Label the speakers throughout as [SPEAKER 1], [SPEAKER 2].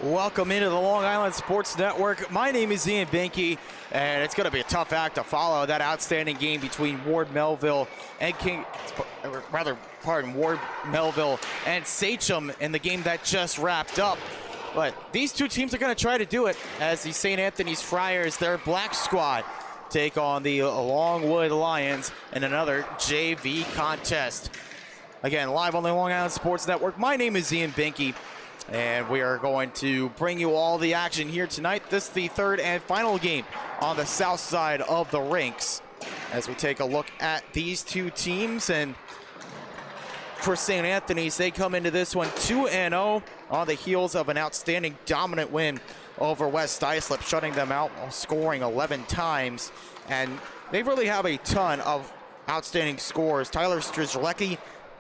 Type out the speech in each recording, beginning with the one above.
[SPEAKER 1] Welcome into the Long Island Sports Network. My name is Ian Binky, and it's going to be a tough act to follow. That outstanding game between Ward Melville and Ward Melville and Sachem in the game that just wrapped up. But these two teams are going to try to do it as the St. Anthony's Friars, their black squad, take on the Longwood Lions in another JV contest. Again, live on the Long Island Sports Network. My name is Ian Binky, and we are going to bring you all the action here tonight. This is the third and final game on the south side of the rinks as we take a look at these two teams. And for St. Anthony's, they come into this one 2-0 on the heels of an outstanding dominant win over West Islip, shutting them out while scoring 11 times. And they really have a ton of outstanding scores. Tyler Strzelecki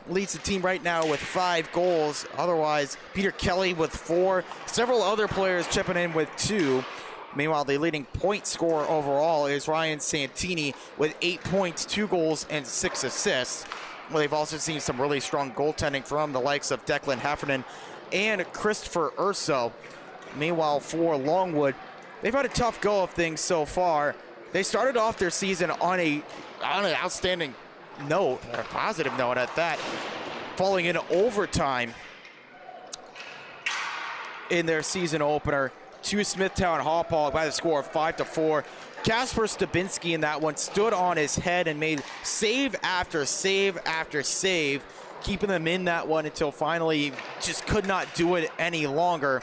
[SPEAKER 1] leads the team right now with 5 goals. Otherwise, Peter Kelly with 4. Several other players chipping in with 2. Meanwhile, the leading point scorer overall is Ryan Santini with 8 points, 2 goals, and 6 assists. Well, they've also seen some really strong goaltending from the likes of Declan Heffernan and Christopher Urso. Meanwhile, for Longwood, they've had a tough go of things so far. They started off their season on an outstanding note, or a positive note at that, falling into overtime in their season opener to Smithtown Hauppauge by the score of 5-4. Kasper Stabinski in that one stood on his head and made save after save after save, keeping them in that one until finally just could not do it any longer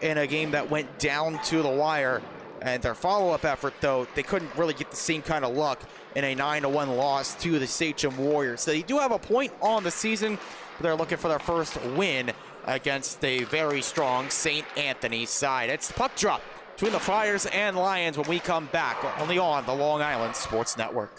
[SPEAKER 1] in a game that went down to the wire. And their follow-up effort, though, they couldn't really get the same kind of luck in a 9-1 loss to the Sachem Warriors. So they do have a point on the season, but they're looking for their first win against a very strong St. Anthony's side. It's the puck drop between the Friars and Lions when we come back, only on the Long Island Sports Network.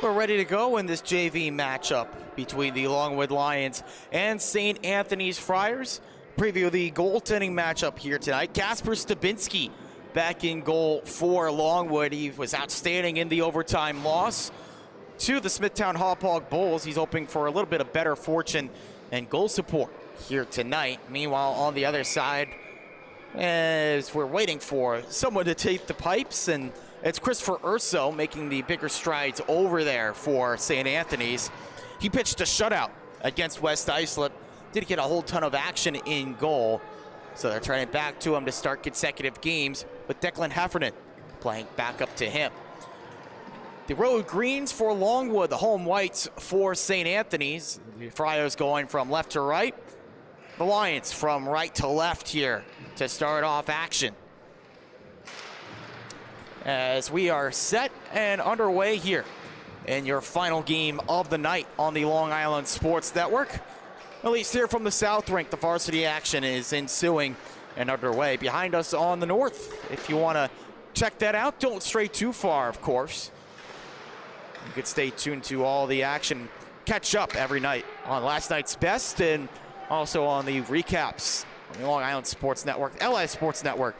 [SPEAKER 1] We're ready to go in this JV matchup between the Longwood Lions and St. Anthony's Friars. Preview the goaltending matchup here tonight. Kasper Stabinski back in goal for Longwood. He was outstanding in the overtime loss to the Smithtown Hauppauge Bulls. He's hoping for a little bit of better fortune and goal support here tonight. Meanwhile, on the other side, as we're waiting for someone to take the pipes, and it's Christopher Urso making the bigger strides over there for St. Anthony's. He pitched a shutout against West Islip. Didn't get a whole ton of action in goal, So they're turning back to him to start consecutive games with Declan Heffernan playing back up to him. The road greens for Longwood, the home whites for St. Anthony's. The Friars going from left to right. The Lions from right to left here to start off action. As we are set and underway here in your final game of the night on the Long Island Sports Network. At least here from the South Rink, the varsity action is ensuing and underway. Behind us on the north, if you want to check that out, don't stray too far, of course. You could stay tuned to all the action, catch up every night on last night's best and also on the recaps on the Long Island Sports Network, LI Sports Network,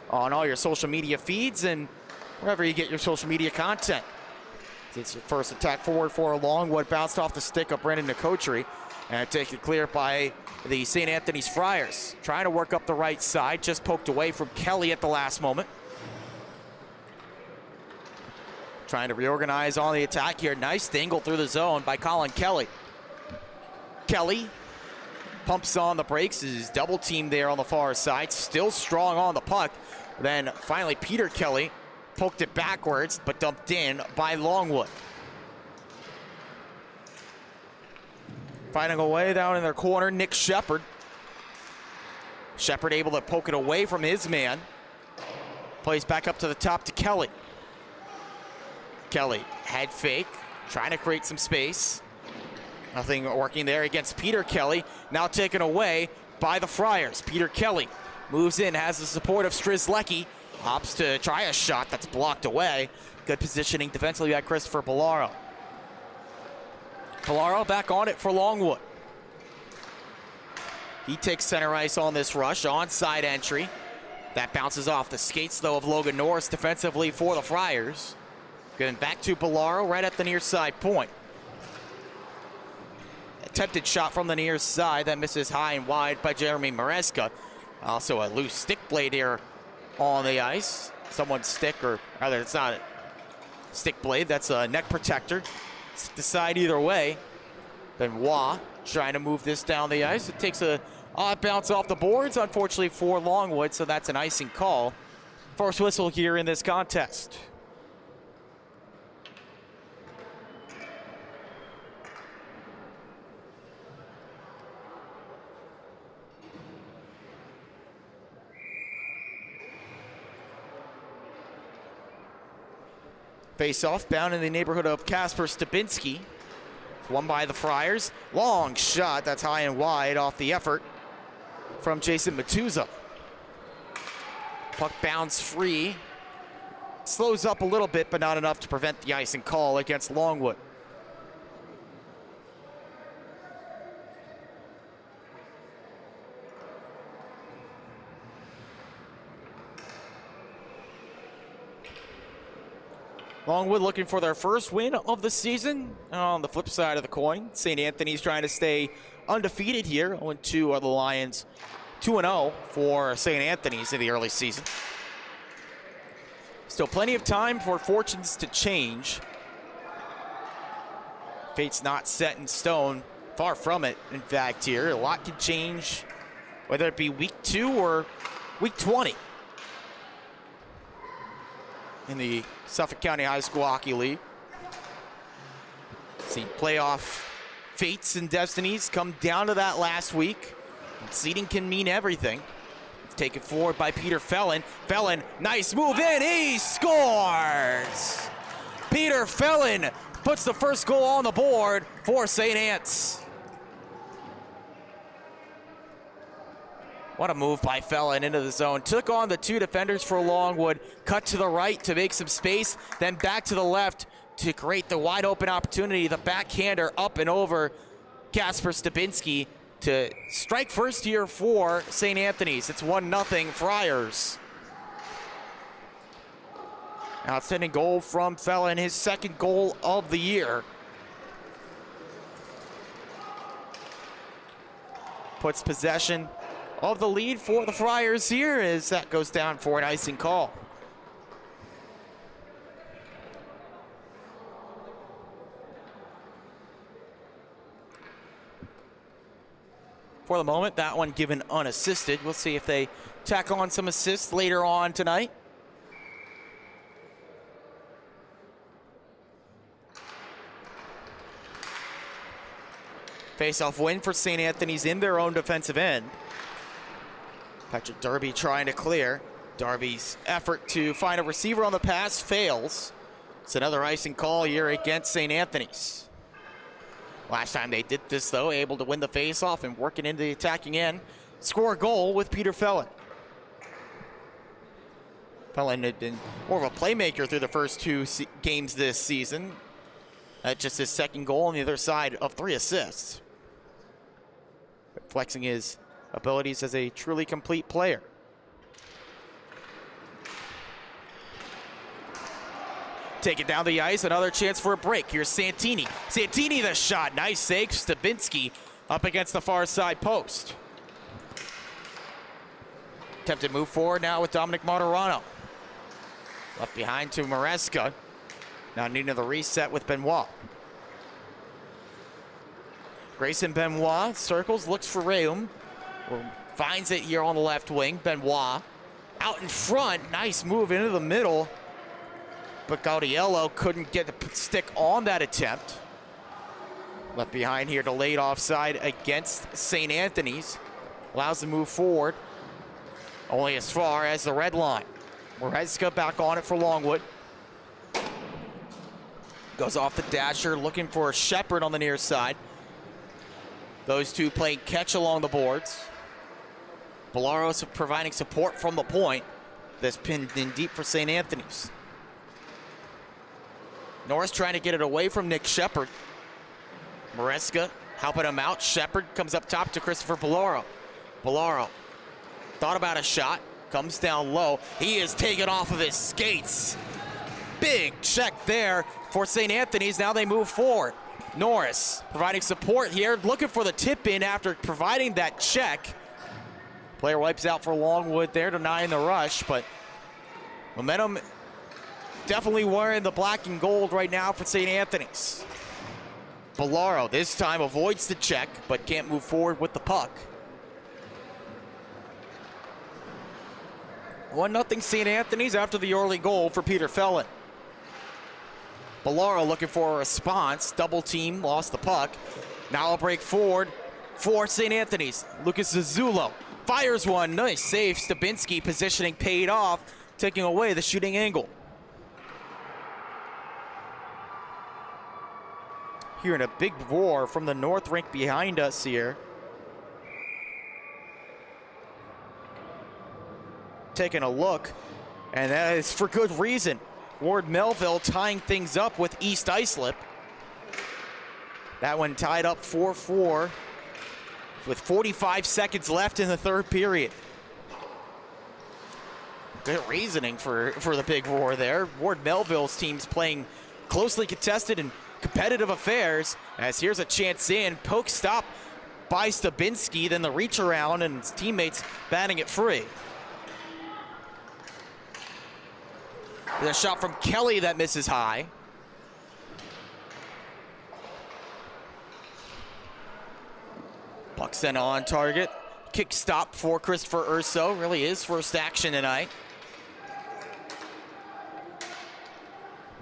[SPEAKER 1] on all your social media feeds and wherever you get your social media content. It's your first attack forward for Longwood, bounced off the stick of Brandon Nicotri and taken clear by the St. Anthony's Friars. Trying to work up the right side, just poked away from Kelly at the last moment. Trying to reorganize on the attack here. Nice dangle through the zone by Colin Kelly. Kelly pumps on the brakes, is double teamed there on the far side, still strong on the puck. Then finally Peter Kelly poked it backwards, but dumped in by Longwood. Fighting away down in their corner, Nick Shepard. Shepard able to poke it away from his man. Plays back up to the top to Kelly. Kelly, head fake, trying to create some space. Nothing working there against Peter Kelly. Now taken away by the Friars. Peter Kelly moves in, has the support of Strzelecki. Hops to try a shot that's blocked away. Good positioning defensively by Christopher Pallaro. Pallaro back on it for Longwood. He takes center ice on this rush, onside entry. That bounces off the skates, though, of Logan Norris defensively for the Friars. Going back to Pallaro right at the near side point. Attempted shot from the near side that misses high and wide by Jeremy Maresca. Also a loose stick blade here on the ice. Someone's stick, or rather it's not a stick blade, that's a neck protector. Decide either way. Then Waugh trying to move this down the ice. It takes a odd bounce off the boards, unfortunately for Longwood, so that's an icing call. First whistle here in this contest. Face-off bound in the neighborhood of Kasper Stabinski. Won by the Friars. Long shot, that's high and wide off the effort from Jason Matuza. Puck bounds free. Slows up a little bit, but not enough to prevent the icing call against Longwood. Longwood looking for their first win of the season. On the flip side of the coin, St. Anthony's trying to stay undefeated here. 0-2 are the Lions. 2-0 for St. Anthony's in the early season. Still plenty of time for fortunes to change. Fate's not set in stone. Far from it, in fact, here. A lot can change, whether it be week 2 or week 20. In the Suffolk County High School Hockey League. See playoff fates and destinies come down to that last week. Seeding can mean everything. It's taken forward by Peter Felon. Felon, nice move in, he scores! Peter Felon puts the first goal on the board for St. Anne's. What a move by Felon into the zone. Took on the two defenders for Longwood, cut to the right to make some space, then back to the left to create the wide open opportunity. The backhander up and over Kasper Stabinski to strike first here for St. Anthony's. It's 1-0 Friars. Outstanding goal from Felon, his second goal of the year. Puts possession of the lead for the Friars here as that goes down for an icing call. for the moment. That one given unassisted. We'll see if they tack on some assists later on tonight. Face-off win for St. Anthony's in their own defensive end. Patrick Darby trying to clear. Darby's effort to find a receiver on the pass fails. It's another icing call here against St. Anthony's. Last time they did this, though, able to win the face-off and working into the attacking end. Score a goal with Peter Felon. Felon had been more of a playmaker through the first two games this season. Just his second goal on the other side of 3 assists. Flexing his abilities as a truly complete player. Take it down the ice, another chance for a break. Here's Santini. Santini the shot, nice save. Stabinski up against the far side post. Attempted move forward now with Dominic Martirano. Left behind to Maresca. Now needing the reset with Benoit. Grayson Benoit circles, looks for Reum. Finds it here on the left wing. Benoit out in front. Nice move into the middle. But Gaudiello couldn't get the stick on that attempt. Left behind here, delayed offside against St. Anthony's. Allows to move forward. Only as far as the red line. Maresca back on it for Longwood. Goes off the dasher, looking for Shepard on the near side. Those two playing catch along the boards. Bolaros providing support from the point. That's pinned in deep for St. Anthony's. Norris trying to get it away from Nick Shepard. Maresca helping him out. Shepard comes up top to Christopher Bolaro. Bolaro thought about a shot. Comes down low. He is taken off of his skates. Big check there for St. Anthony's. Now they move forward. Norris providing support here. Looking for the tip in after providing that check. Player wipes out for Longwood there, denying the rush. But momentum definitely wearing the black and gold right now for St. Anthony's. Bolaro this time avoids the check, but can't move forward with the puck. 1-0 St. Anthony's after the early goal for Peter Felon. Bolaro looking for a response. Double team, lost the puck. Now a break forward for St. Anthony's. Lucas Zazzulo fires one. Nice save. Stabinski positioning paid off, taking away the shooting angle. Hearing a big roar from the north rink behind us here. Taking a look, and that is for good reason. Ward Melville tying things up with East Islip. That one tied up 4-4 with 45 seconds left in the third period. Good reasoning for the big roar there. Ward Melville's team's playing closely contested and competitive affairs, as here's a chance in. Poke stop by Stabinski, then the reach around and his teammates batting it free. There's a shot from Kelly that misses high. Puck sent on target. Kick stop for Christopher Urso. Really his first action tonight.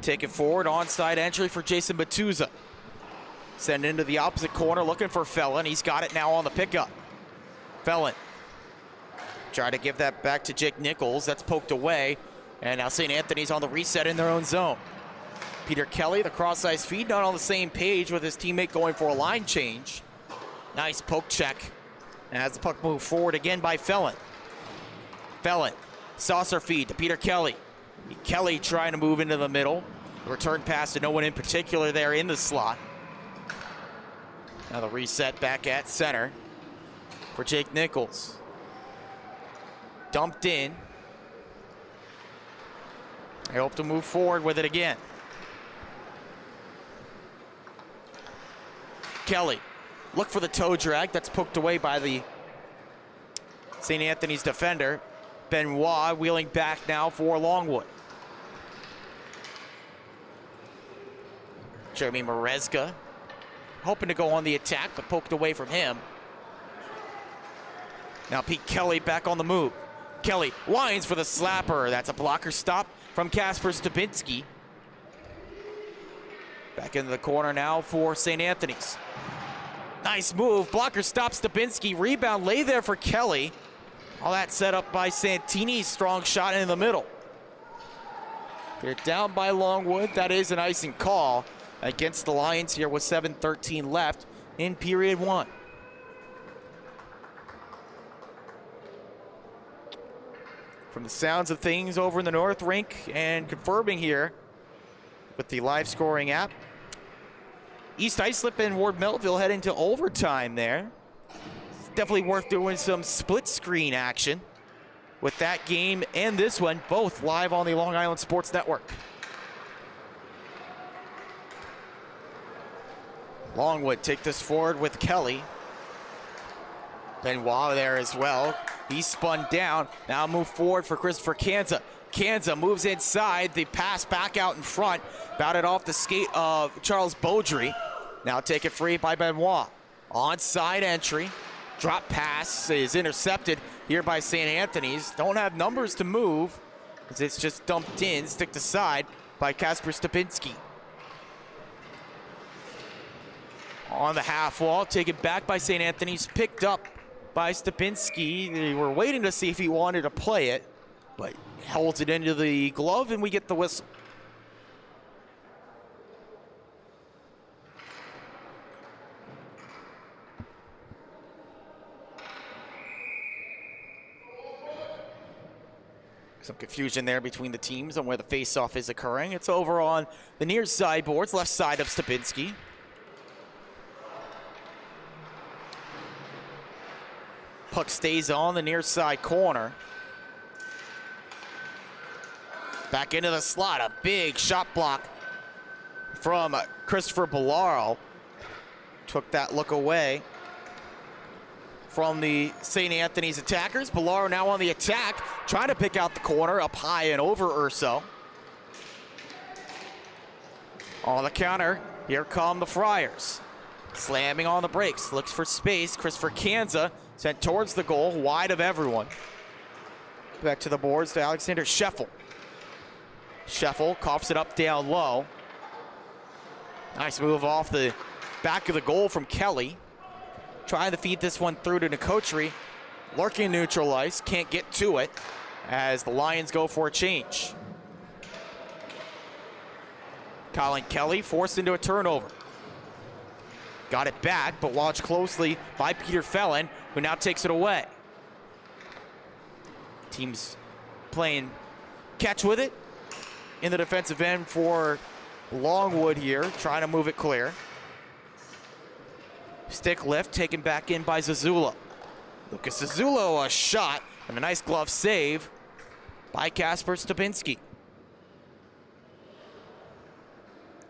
[SPEAKER 1] Take it forward, onside entry for Jason Batuza. Send into the opposite corner, looking for Felon. He's got it now on the pickup. Felon. Try to give that back to Jake Nichols. That's poked away. And now St. Anthony's on the reset in their own zone. Peter Kelly, the cross-ice feed, not on the same page with his teammate going for a line change. Nice poke check. And as the puck moved forward again by Felon. Felon, saucer feed to Peter Kelly. Kelly trying to move into the middle. Return pass to no one in particular there in the slot. Now the reset back at center for Jake Nichols. Dumped in. They hope to move forward with it again. Kelly, look for the toe drag. That's poked away by the St. Anthony's defender. Benoit wheeling back now for Longwood. Jeremy Maresca hoping to go on the attack, but poked away from him. Now Pete Kelly back on the move. Kelly winds for the slapper. That's a blocker stop from Kasper Stupinski. Back into the corner now for St. Anthony's. Nice move. Blocker stop Stupinski. Rebound lay there for Kelly. All that set up by Santini. Strong shot in the middle. They're down by Longwood. That is an icing call against the Lions here with 7:13 left in period one. From the sounds of things over in the North Rink and confirming here with the live scoring app, East Islip and Ward Melville head into overtime there. It's definitely worth doing some split screen action with that game and this one, both live on the Long Island Sports Network. Longwood take this forward with Kelly. Benoit there as well. He's spun down. Now move forward for Christopher Kanza. Kanza moves inside. The pass back out in front. Batted off the skate of Charles Beaudry. Now take it free by Benoit. Onside entry. Drop pass is intercepted here by St. Anthony's. Don't have numbers to move, as it's just dumped in, stick aside by Kasper Stupinski. On the half wall, taken back by St. Anthony's, picked up by Stupinski. They were waiting to see if he wanted to play it, but holds it into the glove and we get the whistle. Some confusion there between the teams on where the face-off is occurring. It's over on the near side boards, left side of Stupinski. Puck stays on the near side corner. Back into the slot, a big shot block from Christopher Bellaro. Took that look away from the St. Anthony's attackers. Bellaro now on the attack, trying to pick out the corner, up high and over Urso. On the counter, here come the Friars. Slamming on the brakes, looks for space. Christopher Kanza sent towards the goal, wide of everyone. Back to the boards to Alexander Scheffel. Scheffel coughs it up down low. Nice move off the back of the goal from Kelly. Trying to feed this one through to Nicotri. Lurking neutral ice, can't get to it as the Lions go for a change. Colin Kelly forced into a turnover. Got it back, but watched closely by Peter Fellon, who now takes it away. Team's playing catch with it in the defensive end for Longwood here, trying to move it clear. Stick lift taken back in by Zazula. Lucas Zazula, a shot and a nice glove save by Kasper Stupinski.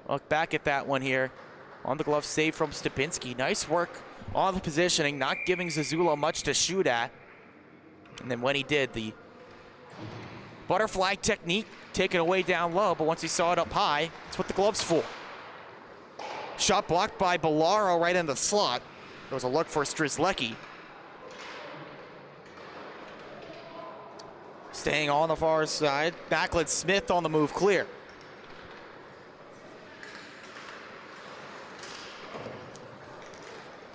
[SPEAKER 1] Look back at that one here on the glove save from Stupinski. Nice work on the positioning, not giving Zazula much to shoot at. And then when he did, the butterfly technique taken away down low, but once he saw it up high, that's what the glove's for. Shot blocked by Bellaro right in the slot. There was a look for Strzelecki. Staying on the far side, Backlund Smith on the move clear.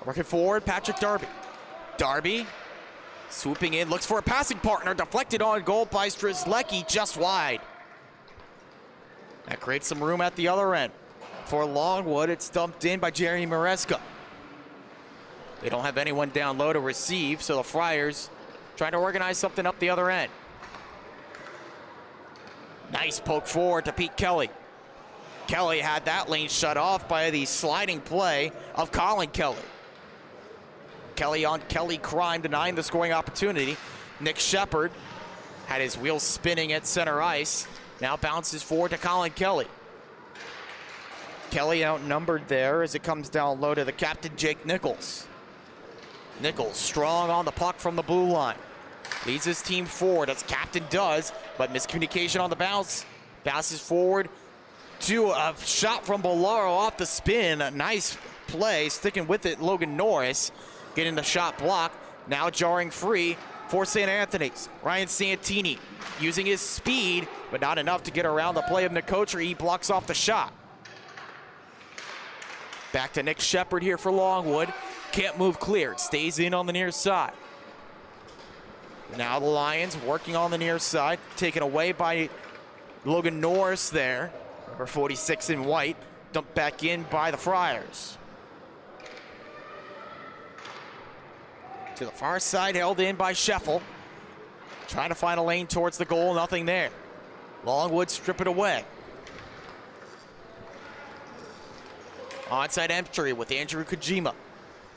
[SPEAKER 1] Working forward, Patrick Darby. Darby swooping in, looks for a passing partner, deflected on goal by Strzelecki, just wide. That creates some room at the other end. For Longwood, it's dumped in by Jerry Maresca. They don't have anyone down low to receive, so the Friars trying to organize something up the other end. Nice poke forward to Pete Kelly. Kelly had that lane shut off by the sliding play of Colin Kelly. Kelly on Kelly crime, denying the scoring opportunity. Nick Shepard had his wheels spinning at center ice. Now bounces forward to Colin Kelly. Kelly outnumbered there as it comes down low to the captain, Jake Nichols. Nichols strong on the puck from the blue line. Leads his team forward, as captain does, but miscommunication on the bounce. Passes forward to a shot from Bellaro off the spin. A nice play, sticking with it, Logan Norris getting the shot block. Now jarring free for St. Anthony's. Ryan Santini using his speed, but not enough to get around the play of Nicotri. He blocks off the shot. Back to Nick Shepard here for Longwood. Can't move clear. It stays in on the near side. Now the Lions working on the near side, taken away by Logan Norris there. Number 46 in white. Dumped back in by the Friars. To the far side, held in by Scheffel. Trying to find a lane towards the goal, nothing there. Longwood strip it away. Onside entry with Andrew Kojima.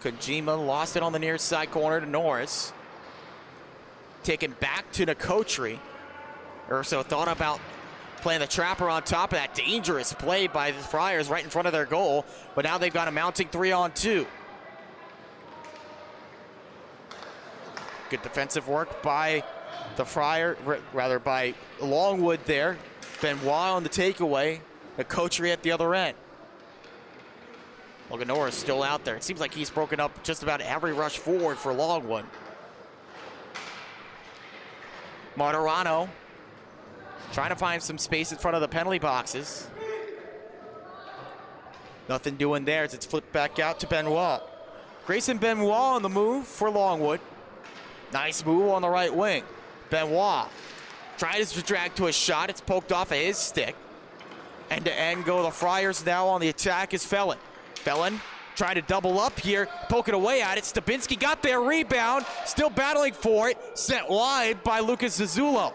[SPEAKER 1] Kojima lost it on the near side corner to Norris. Taken back to Nicotri. Urso thought about playing the trapper on top of that dangerous play by the Friars right in front of their goal, but now they've got a mounting 3-on-2. Good defensive work by the by Longwood there. Benoit on the takeaway. Nicotri at the other end. Logan Norris still out there. It seems like he's broken up just about every rush forward for Longwood. Martirano trying to find some space in front of the penalty boxes. Nothing doing there as it's flipped back out to Benoit. Grayson Benoit on the move for Longwood. Nice move on the right wing. Benoit tries to drag to a shot. It's poked off of his stick. End to end go the Friars. Now on the attack is Felon. Felon trying to double up here, poking away at it. Stabinski got their rebound, still battling for it. Sent wide by Lucas Zazzulo.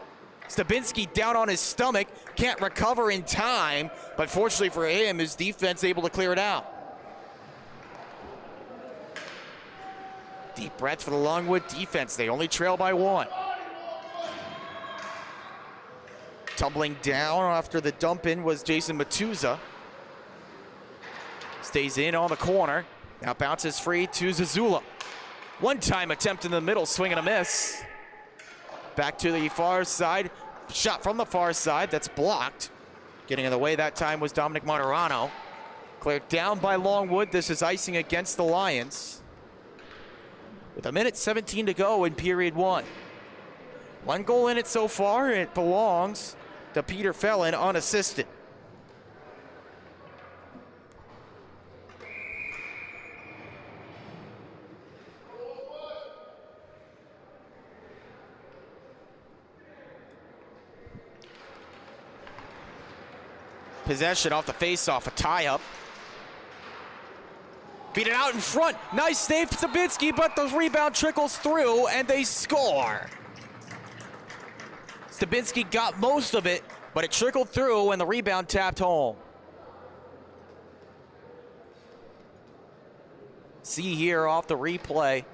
[SPEAKER 1] Stabinski down on his stomach, can't recover in time, but fortunately for him, his defense able to clear it out. Deep breath for the Longwood defense. They only trail by 1. Tumbling down after the dump in was Jason Matuza. Stays in on the corner. Now bounces free to Zazzulo. One-time attempt in the middle, swing and a miss. Back to the far side. Shot from the far side, that's blocked. Getting in the way that time was Dominic Martirano. Cleared down by Longwood. This is icing against the Lions. With 1:17 to go in period 1. 1 goal in it so far, and it belongs to Peter Felon unassisted. Possession off the face-off, a tie-up. Beat it out in front. Nice save, Stabinski, but the rebound trickles through, and they score. Stabinski got most of it, but it trickled through, and the rebound tapped home. See here off the replay.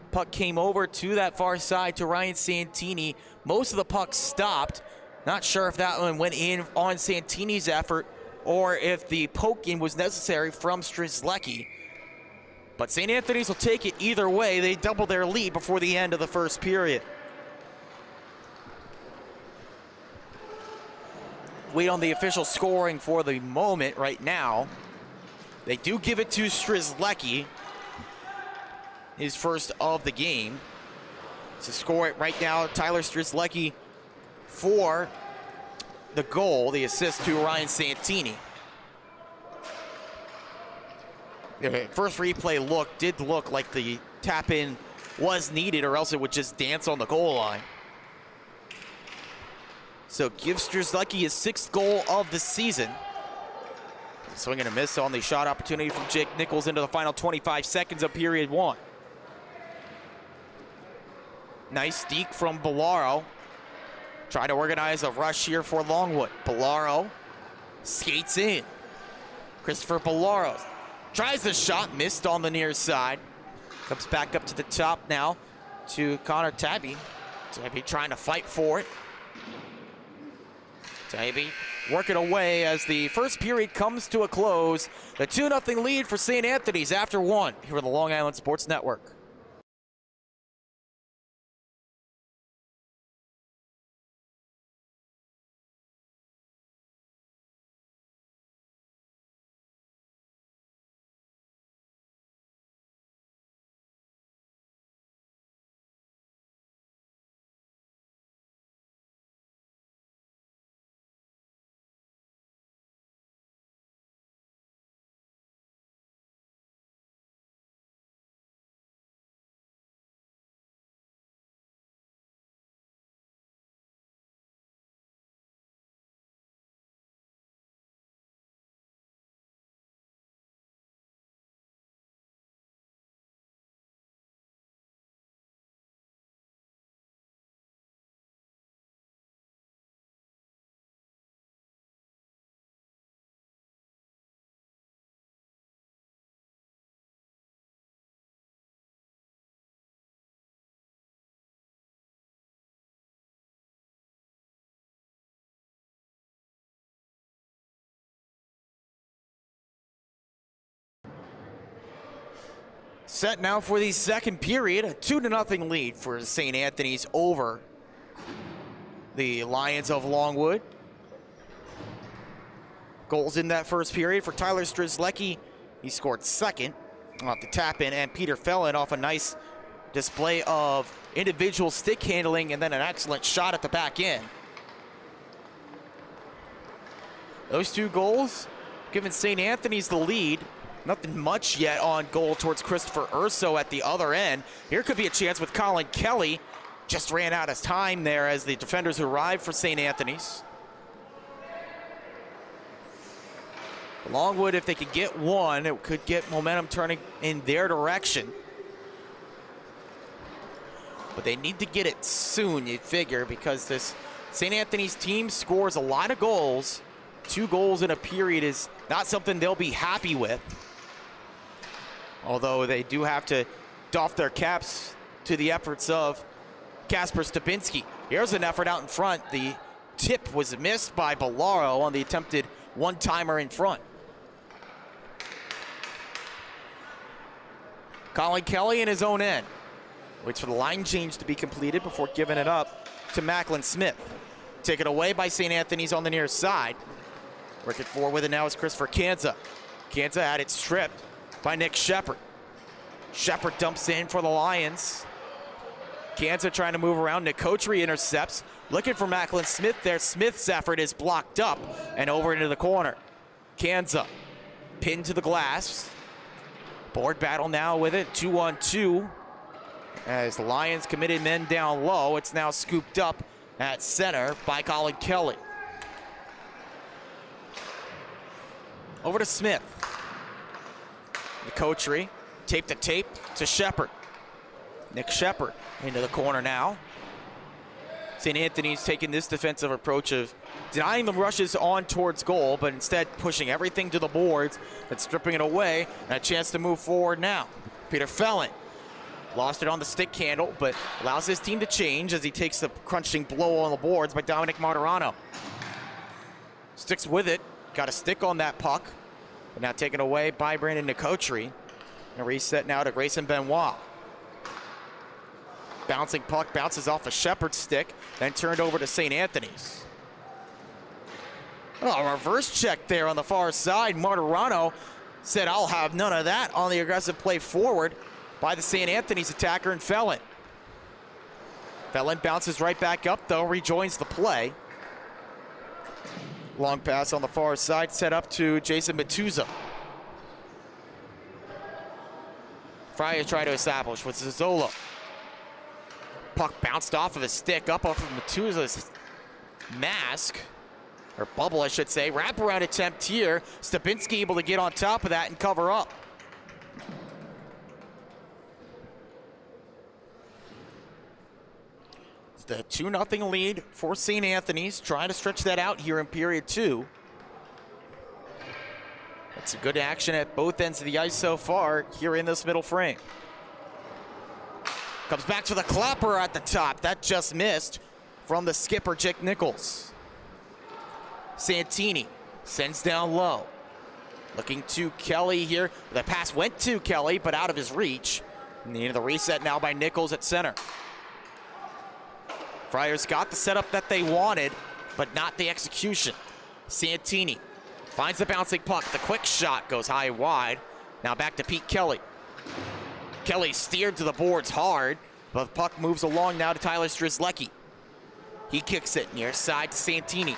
[SPEAKER 1] Puck came over to that far side to Ryan Santini. Most of the puck stopped. Not sure if that one went in on Santini's effort or if the poking was necessary from Strzelecki. But St. Anthony's will take it either way. They double their lead before the end of the first period. Wait on the official scoring for the moment right now. They do give it to Strzelecki, his first of the game. To score it right now, Tyler Strzelecki for the goal, the assist to Ryan Santini. The first replay did look like the tap in was needed, or else it would just dance on the goal line. So give Strzelecki his 6th goal of the season. Swing and a miss on the shot opportunity from Jake Nichols into the final 25 seconds of period 1. Nice deke from Bellaro. Try to organize a rush here for Longwood. Bellaro skates in. Christopher Bellaro tries the shot, missed on the near side. Comes back up to the top now to Connor Tabby. Tabby trying to fight for it. Tabby working away as the first period comes to a close. The 2-0 lead for St. Anthony's after 1 here on the Long Island Sports Network. Set now for the second period, a 2-0 lead for St. Anthony's over the Lions of Longwood. Goals in that first period for Tyler Strzelecki. He scored second off the tap in, and Peter Fellin off a nice display of individual stick handling and then an excellent shot at the back end. Those two goals giving St. Anthony's the lead. Nothing much yet on goal towards Christopher Urso at the other end. Here could be a chance with Colin Kelly. Just ran out of time there as the defenders arrived for St. Anthony's. Longwood, if they could get one, it could get momentum turning in their direction. But they need to get it soon, you'd figure, because this St. Anthony's team scores a lot of goals. 2 goals in a period is not something they'll be happy with. Although they do have to doff their caps to the efforts of Kasper Stupinski. Here's an effort out in front. The tip was missed by Bellaro on the attempted one-timer in front. Colin Kelly in his own end. Waits for the line change to be completed before giving it up to Macklin Smith. Taken away by St. Anthony's on the near side. Working forward with it now is Christopher Kanza. Kanza had it stripped by Nick Shepard. Shepard dumps in for the Lions. Kanza trying to move around. Nicotri intercepts. Looking for Macklin Smith there. Smith's effort is blocked up and over into the corner. Kanza pinned to the glass. Board battle now with it. 2-on-2. As the Lions committed men down low, it's now scooped up at center by Colin Kelly. Over to Smith. Nicotri, tape to tape to Shepard. Nick Shepard into the corner now. St. Anthony's taking this defensive approach of denying the rushes on towards goal, but instead pushing everything to the boards and stripping it away, and a chance to move forward now. Peter Fellin lost it on the stick handle, but allows his team to change as he takes the crunching blow on the boards by Dominic Martirano. Sticks with it, got a stick on that puck, but now taken away by Brandon Nicotri. And a reset now to Grayson Benoit. Bouncing puck bounces off a Shepard stick, then turned over to St. Anthony's. Oh, a reverse check there on the far side. Martirano said, "I'll have none of that," on the aggressive play forward by the St. Anthony's attacker and Fellin. Fellin bounces right back up though, rejoins the play. Long pass on the far side, set up to Jason Matuza. Friars try to establish with Zazzola. Puck bounced off of his stick, up off of Matuza's mask, or bubble I should say. Wraparound attempt here. Stupinski able to get on top of that and cover up. The 2-0 lead for St. Anthony's, trying to stretch that out here in period 2. That's a good action at both ends of the ice so far here in this middle frame. Comes back to the clapper at the top. That just missed from the skipper, Jake Nichols. Santini sends down low. Looking to Kelly here. The pass went to Kelly, but out of his reach. And the reset now by Nichols at center. Friars got the setup that they wanted, but not the execution. Santini finds the bouncing puck. The quick shot goes high wide. Now back to Pete Kelly. Kelly steered to the boards hard, but the puck moves along now to Tyler Strzelecki. He kicks it near side to Santini.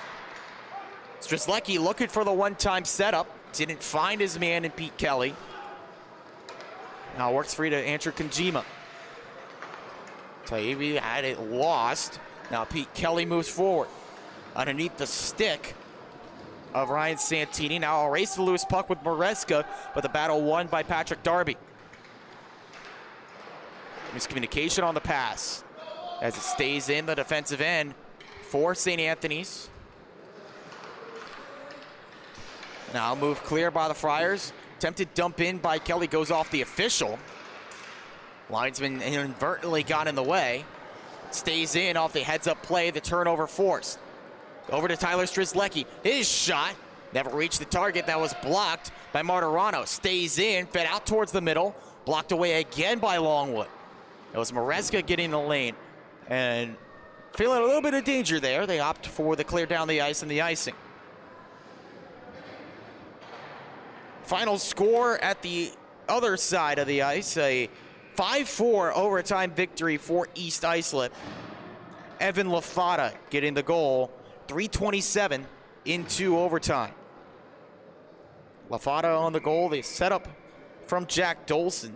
[SPEAKER 1] Strzelecki looking for the one-time setup. Didn't find his man in Pete Kelly. Now works free to Andrew Konjima. Taibi had it lost. Now Pete Kelly moves forward. Underneath the stick of Ryan Santini. Now a race to the loose puck with Maresca, but the battle won by Patrick Darby. Miscommunication on the pass as it stays in the defensive end for St. Anthony's. Now move clear by the Friars. Attempted dump in by Kelly goes off the official. Linesman inadvertently got in the way. Stays in off the heads-up play, the turnover forced. Over to Tyler Strzelecki. His shot never reached the target. That was blocked by Martirano. Stays in, fed out towards the middle Blocked away again by Longwood. It was Maresca getting the lane and feeling a little bit of danger there. They opt for the clear down the ice and the icing. Final score at the other side of the ice, a 5-4 overtime victory for East Islip. Evan Lafata getting the goal, 3:27 into overtime. Lafata on the goal, the setup from Jack Dolson.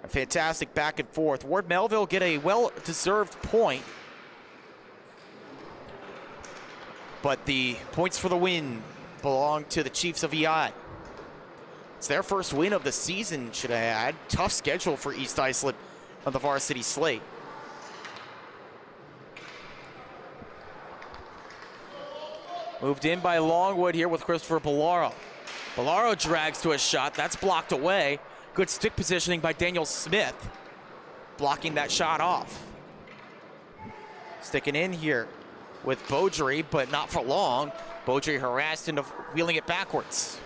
[SPEAKER 1] A fantastic back and forth. Ward Melville get a well-deserved point, but the points for the win belong to the Chiefs of EI. It's their first win of the season, should I add. Tough schedule for East Islip on the varsity slate. Moved in by Longwood here with Christopher Bellaro. Bellaro drags to a shot. That's blocked away. Good stick positioning by Daniel Smith, blocking that shot off. Sticking in here with Beaudry, but not for long. Beaudry harassed into wheeling it backwards.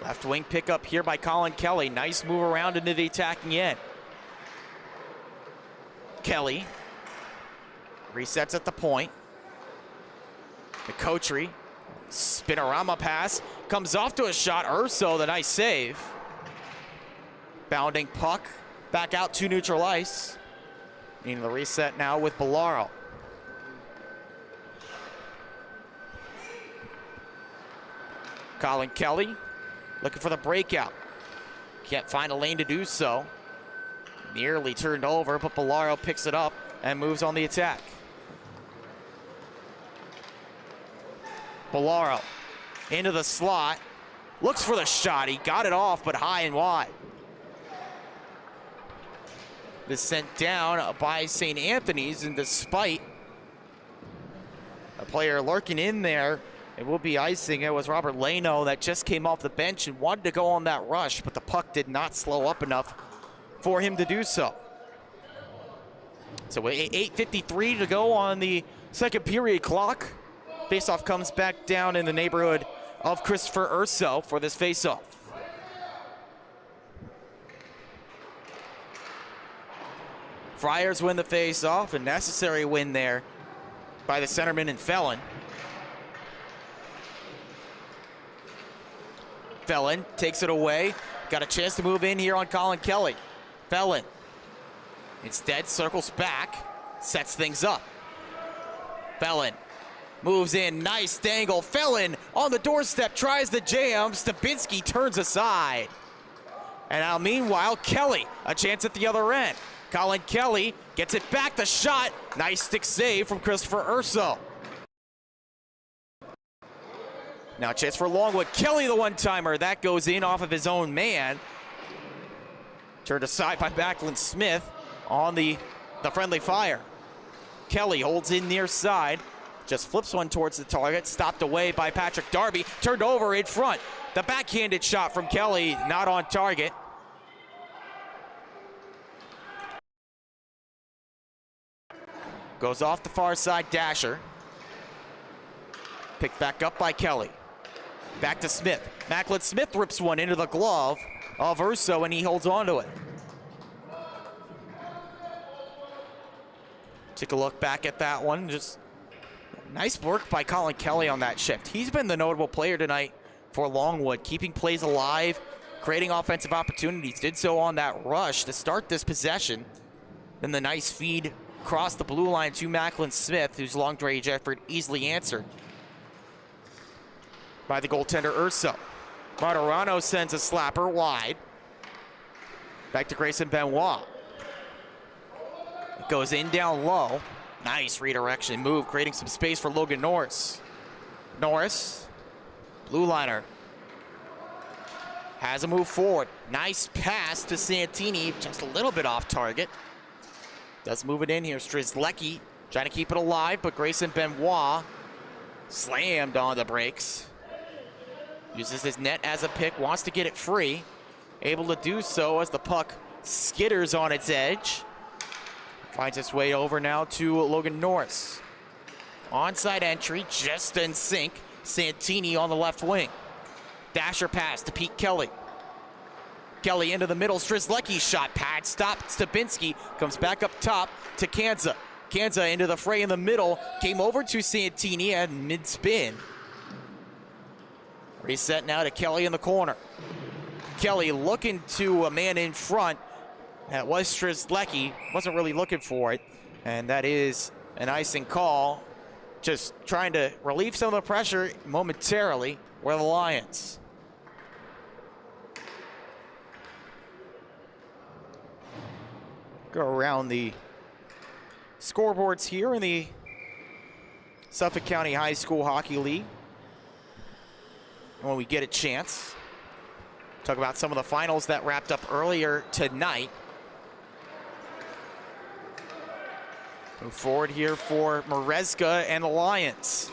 [SPEAKER 1] Left wing pickup here by Colin Kelly. Nice move around into the attacking end. Kelly resets at the point. McCoutry, spinorama pass, comes off to a shot. Urso, the nice save. Bounding puck, back out to neutral ice. Needing the reset now with Bellaro. Colin Kelly looking for the breakout. Can't find a lane to do so. Nearly turned over, but Bellaro picks it up and moves on the attack. Bellaro into the slot, looks for the shot. He got it off, but high and wide. This sent down by St. Anthony's, and despite a player lurking in there, it will be icing. It was Robert Leno that just came off the bench and wanted to go on that rush, but the puck did not slow up enough for him to do so. So 8:53 to go on the second period clock. Faceoff comes back down in the neighborhood of Christopher Urso for this faceoff. Friars win the faceoff, a necessary win there by the centerman and Felon. Felon takes it away. Got a chance to move in here on Colin Kelly. Felon instead circles back, sets things up. Felon moves in, nice dangle. Felon on the doorstep, tries the jam. Stabinski turns aside. And now meanwhile, Kelly, a chance at the other end. Colin Kelly gets it back, the shot. Nice stick save from Christopher Urso. Now a chance for Longwood. Kelly the one-timer, that goes in off of his own man. Turned aside by Backlund Smith on the friendly fire. Kelly holds in near side. Just flips one towards the target, stopped away by Patrick Darby, turned over in front. The backhanded shot from Kelly, not on target. Goes off the far side, Dasher. Picked back up by Kelly. Back to Smith. Macklin Smith rips one into the glove of Urso, and he holds on to it. Take a look back at that one. Just nice work by Colin Kelly on that shift. He's been the notable player tonight for Longwood, keeping plays alive, creating offensive opportunities. Did so on that rush to start this possession. Then the nice feed across the blue line to Macklin Smith, whose long-range effort easily answered by the goaltender Urso. Martirano sends a slapper wide. Back to Grayson Benoit. It goes in down low. Nice redirection move, creating some space for Logan Norris. Norris, blue liner, has a move forward. Nice pass to Santini, just a little bit off target. Does move it in here. Strzelecki trying to keep it alive, but Grayson Benoit slammed on the brakes. Uses his net as a pick, wants to get it free. Able to do so as the puck skitters on its edge. Finds its way over now to Logan Norris. Onside entry, just in sync. Santini on the left wing. Dasher pass to Pete Kelly. Kelly into the middle, Strzelecki's shot, pad stop, Stupinski comes back up top to Kanza. Kanza into the fray in the middle, came over to Santini at mid-spin. Reset now to Kelly in the corner. Kelly looking to a man in front. That was Strzelecki, wasn't really looking for it. And that is an icing call. Just trying to relieve some of the pressure momentarily for the Lions. Go around the scoreboards here in the Suffolk County High School Hockey League. When we get a chance, talk about some of the finals that wrapped up earlier tonight. Move forward here for Maresca and the Lions.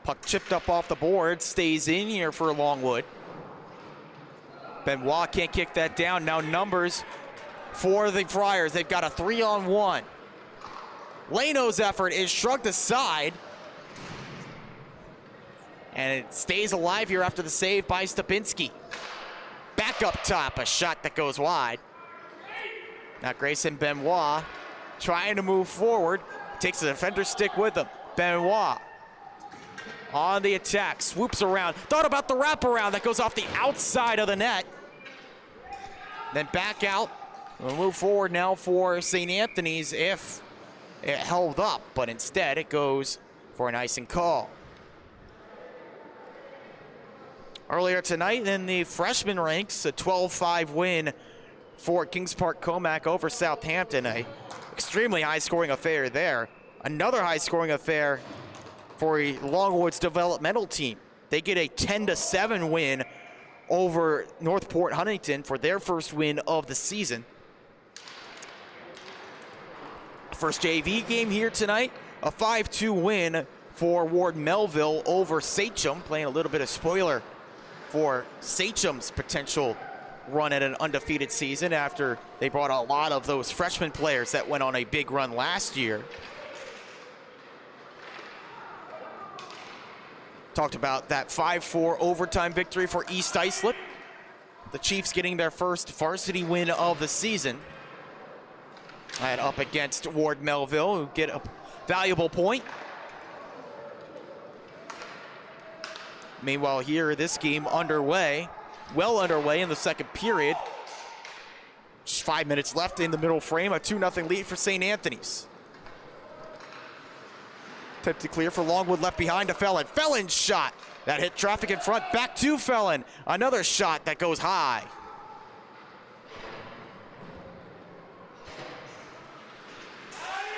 [SPEAKER 1] Puck chipped up off the board, stays in here for Longwood. Benoit can't kick that down. Now numbers for the Friars. They've got a 3-on-1. Leno's effort is shrugged aside. And it stays alive here after the save by Stupinski. Back up top, a shot that goes wide. Now Grayson Benoit trying to move forward. Takes the defender's stick with him. Benoit on the attack, swoops around. Thought about the wraparound that goes off the outside of the net. Then back out. We'll move forward now for St. Anthony's if it held up, but instead it goes for an icing call. Earlier tonight in the freshman ranks, a 12-5 win for Kings Park Comac over Southampton. A extremely high-scoring affair there. Another high-scoring affair for Longwood's developmental team. They get a 10-7 win over Northport Huntington for their first win of the season. First JV game here tonight, a 5-2 win for Ward Melville over Sachem, playing a little bit of spoiler for Sachem's potential run at an undefeated season after they brought a lot of those freshman players that went on a big run last year. Talked about that 5-4 overtime victory for East Islip. The Chiefs getting their first varsity win of the season. And up against Ward Melville, who get a valuable point. Meanwhile here, this game underway, well underway in the second period. Just 5 minutes left in the middle frame, a 2-0 lead for St. Anthony's. Tip to clear for Longwood, left behind to Felon. Felon's shot that hit traffic in front, back to Felon. Another shot that goes high.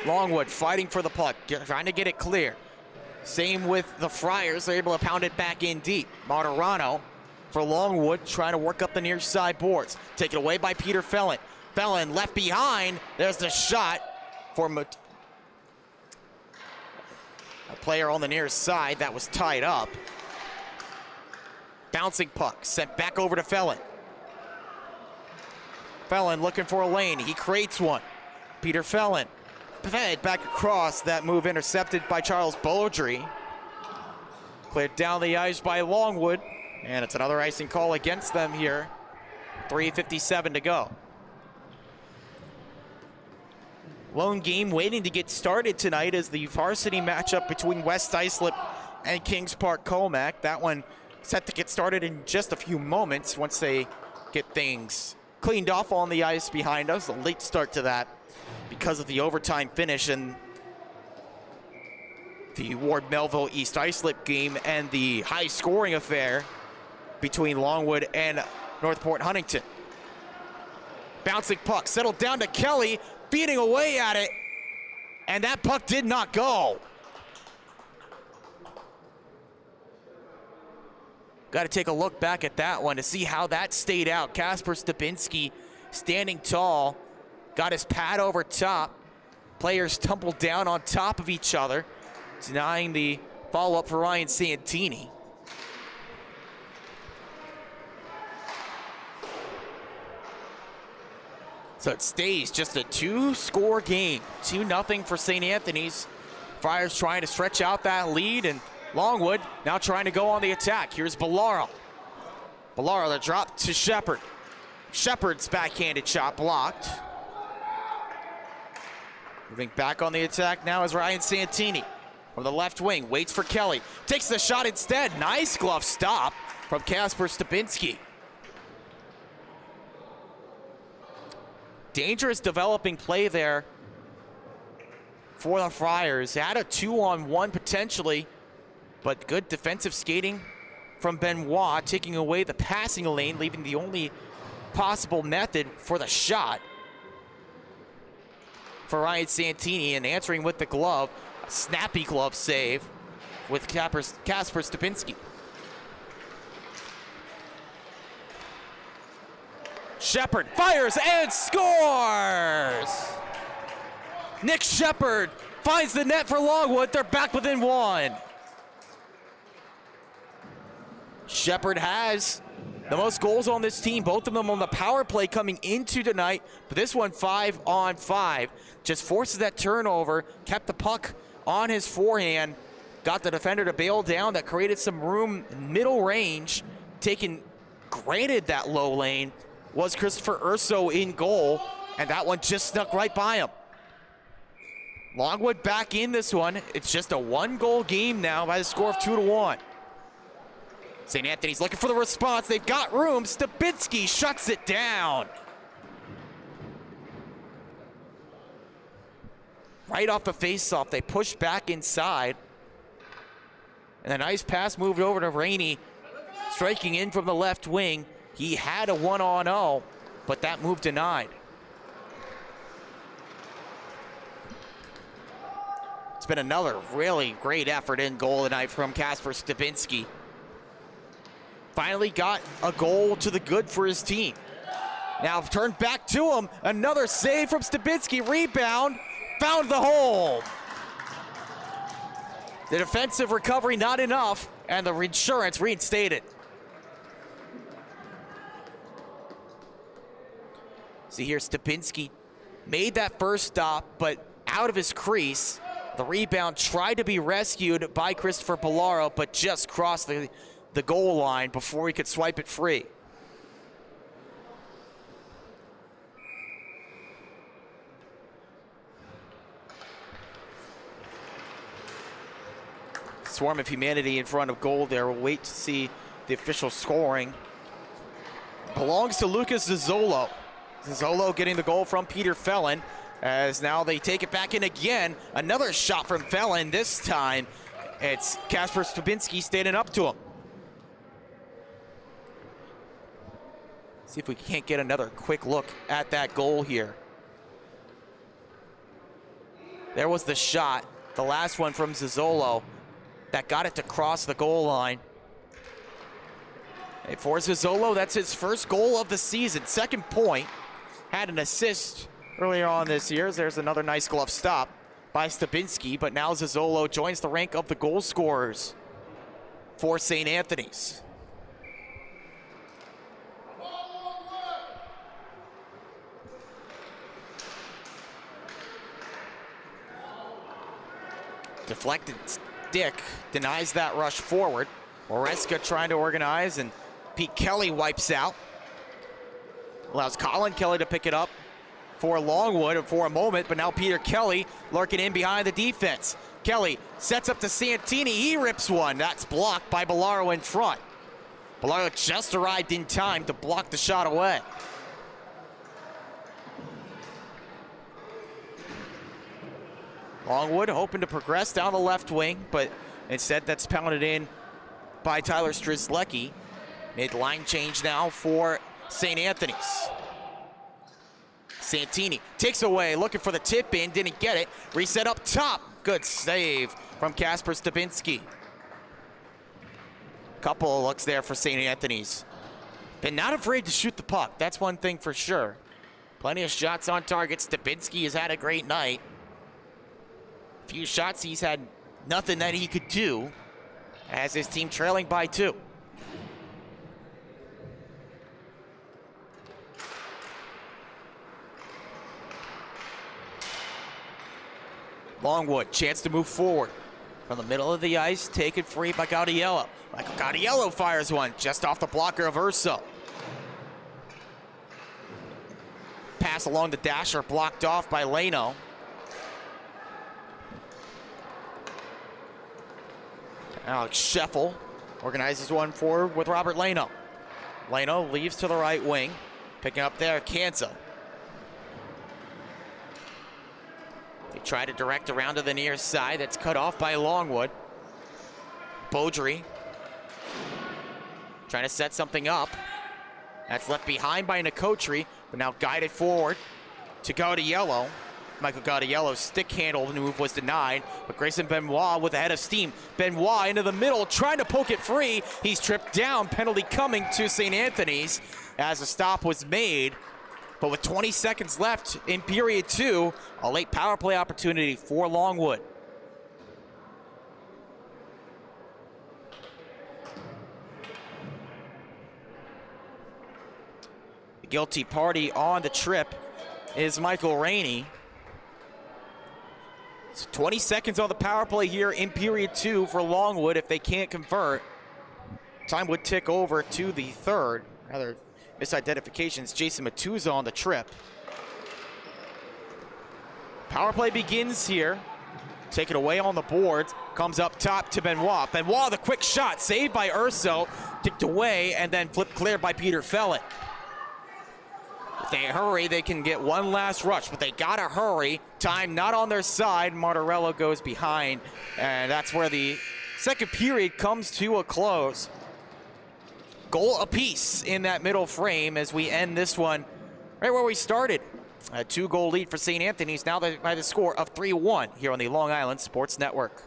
[SPEAKER 1] Longwood fighting for the puck, trying to get it clear. Same with the Friars, they're able to pound it back in deep. Martirano for Longwood, trying to work up the near side boards. Taken away by Peter Felon. Felon left behind, there's the shot for a player on the near side that was tied up. Bouncing puck, sent back over to Felon. Felon looking for a lane, he creates one. Peter Felon, fed back across, that move intercepted by Charles Beaudry. Cleared down the ice by Longwood, and it's another icing call against them here. 3:57 to go. Lone game waiting to get started tonight is the varsity matchup between West Islip and Kings Park Comac. That one set to get started in just a few moments once they get things cleaned off on the ice behind us. A late start to that because of the overtime finish and the Ward Melville East Islip game and the high scoring affair between Longwood and Northport Huntington. Bouncing puck settled down to Kelly, beating away at it, and that puck did not go. Got to take a look back at that one to see how that stayed out. Kasper Stupinski standing tall, got his pad over top. Players tumbled down on top of each other, denying the follow-up for Ryan Santini. So it stays just a 2-score game. 2-0 for St. Anthony's. Friars trying to stretch out that lead and Longwood now trying to go on the attack. Here's Ballaro. Ballaro, the drop to Shepard. Shepard's backhanded shot blocked. Moving back on the attack now is Ryan Santini from the left wing. Waits for Kelly. Takes the shot instead. Nice glove stop from Kasper Stupinski. Dangerous developing play there for the Friars. Had a 2-on-1 potentially, but good defensive skating from Benoit, taking away the passing lane, leaving the only possible method for the shot for Ryan Santini, and answering with the glove. A snappy glove save with Kasper Stupinski. Shepard fires and scores! Nick Shepard finds the net for Longwood. They're back within one. Shepard has the most goals on this team, both of them on the power play coming into tonight, but this one 5-on-5. Just forces that turnover, kept the puck on his forehand, got the defender to bail down. That created some room middle range, taking granted that low lane was Christopher Urso in goal, and that one just snuck right by him. Longwood back in this one. It's just a 1-goal game now by the score of 2-1. St. Anthony's looking for the response. They've got room. Stupinski shuts it down. Right off the faceoff, they push back inside. And a nice pass moved over to Rainey, striking in from the left wing. He had a 1-on-0, but that move denied. It's been another really great effort in goal tonight from Kasper Stupinski. Finally got a goal to the good for his team. Now turned back to him. Another save from Stupinski. Rebound. Found the hole. The defensive recovery not enough, and the insurance reinstated. See here, Stupinski made that first stop, but out of his crease. The rebound tried to be rescued by Christopher Ballaro, but just crossed the goal line before he could swipe it free. Swarm of humanity in front of goal there. We'll wait to see the official scoring. Belongs to Lucas Zizzolo. Zizzolo getting the goal from Peter Felon, as now they take it back in again. Another shot from Felon. This time it's Kasper Stupinski standing up to him. See if we can't get another quick look at that goal here. There was the shot, the last one from Zizzolo, that got it to cross the goal line. And for Zizzolo, that's his first goal of the season. Second point. Had an assist earlier on this year. There's another nice glove stop by Stupinski, but now Zizzolo joins the rank of the goal scorers for St. Anthony's. Deflected stick denies that rush forward. Oreska trying to organize, and Pete Kelly wipes out. Allows Colin Kelly to pick it up for Longwood for a moment, but now Peter Kelly lurking in behind the defense. Kelly sets up to Santini. He rips one. That's blocked by Ballaro in front. Ballaro just arrived in time to block the shot away. Longwood hoping to progress down the left wing, but instead that's pounded in by Tyler Strzelecki. Mid-line change now for St. Anthony's. Santini takes away, looking for the tip in, didn't get it. Reset up top. Good save from Kasper Stupinski. Couple of looks there for St. Anthony's. Been not afraid to shoot the puck. That's one thing for sure. Plenty of shots on target. Stupinski has had a great night. Few shots he's had nothing that he could do, as his team trailing by 2. Longwood, chance to move forward. From the middle of the ice, taken free by Gaudiello. Michael Gaudiello fires one just off the blocker of Urso. Pass along the dasher, blocked off by Leno. Alex Scheffel organizes one forward with Robert Leno. Leno leaves to the right wing. Picking up there, Kanza. They try to direct around to the near side. That's cut off by Longwood. Beaudry trying to set something up. That's left behind by Nicotri, but now guided forward to Gaudiello. Michael Gaudiello's stick handle move was denied, but Grayson Benoit with a head of steam. Benoit into the middle, trying to poke it free. He's tripped down, penalty coming to St. Anthony's as a stop was made. But with 20 seconds left in period 2, a late power play opportunity for Longwood. The guilty party on the trip is Michael Rainey. So 20 seconds on the power play here in period 2 for Longwood. If they can't convert, time would tick over to the third. Rather, misidentifications. Jason Matuza on the trip. Power play begins here. Take it away on the boards. Comes up top to Benoit. Benoit, the quick shot, saved by Urso. Tipped away and then flipped clear by Peter Fellett. If they hurry, they can get one last rush, but they gotta hurry. Time not on their side. Martorello goes behind, and that's where the second period comes to a close. Goal apiece in that middle frame as we end this one right where we started. A 2-goal lead for St. Anthony's, now by the score of 3-1 here on the Long Island Sports Network.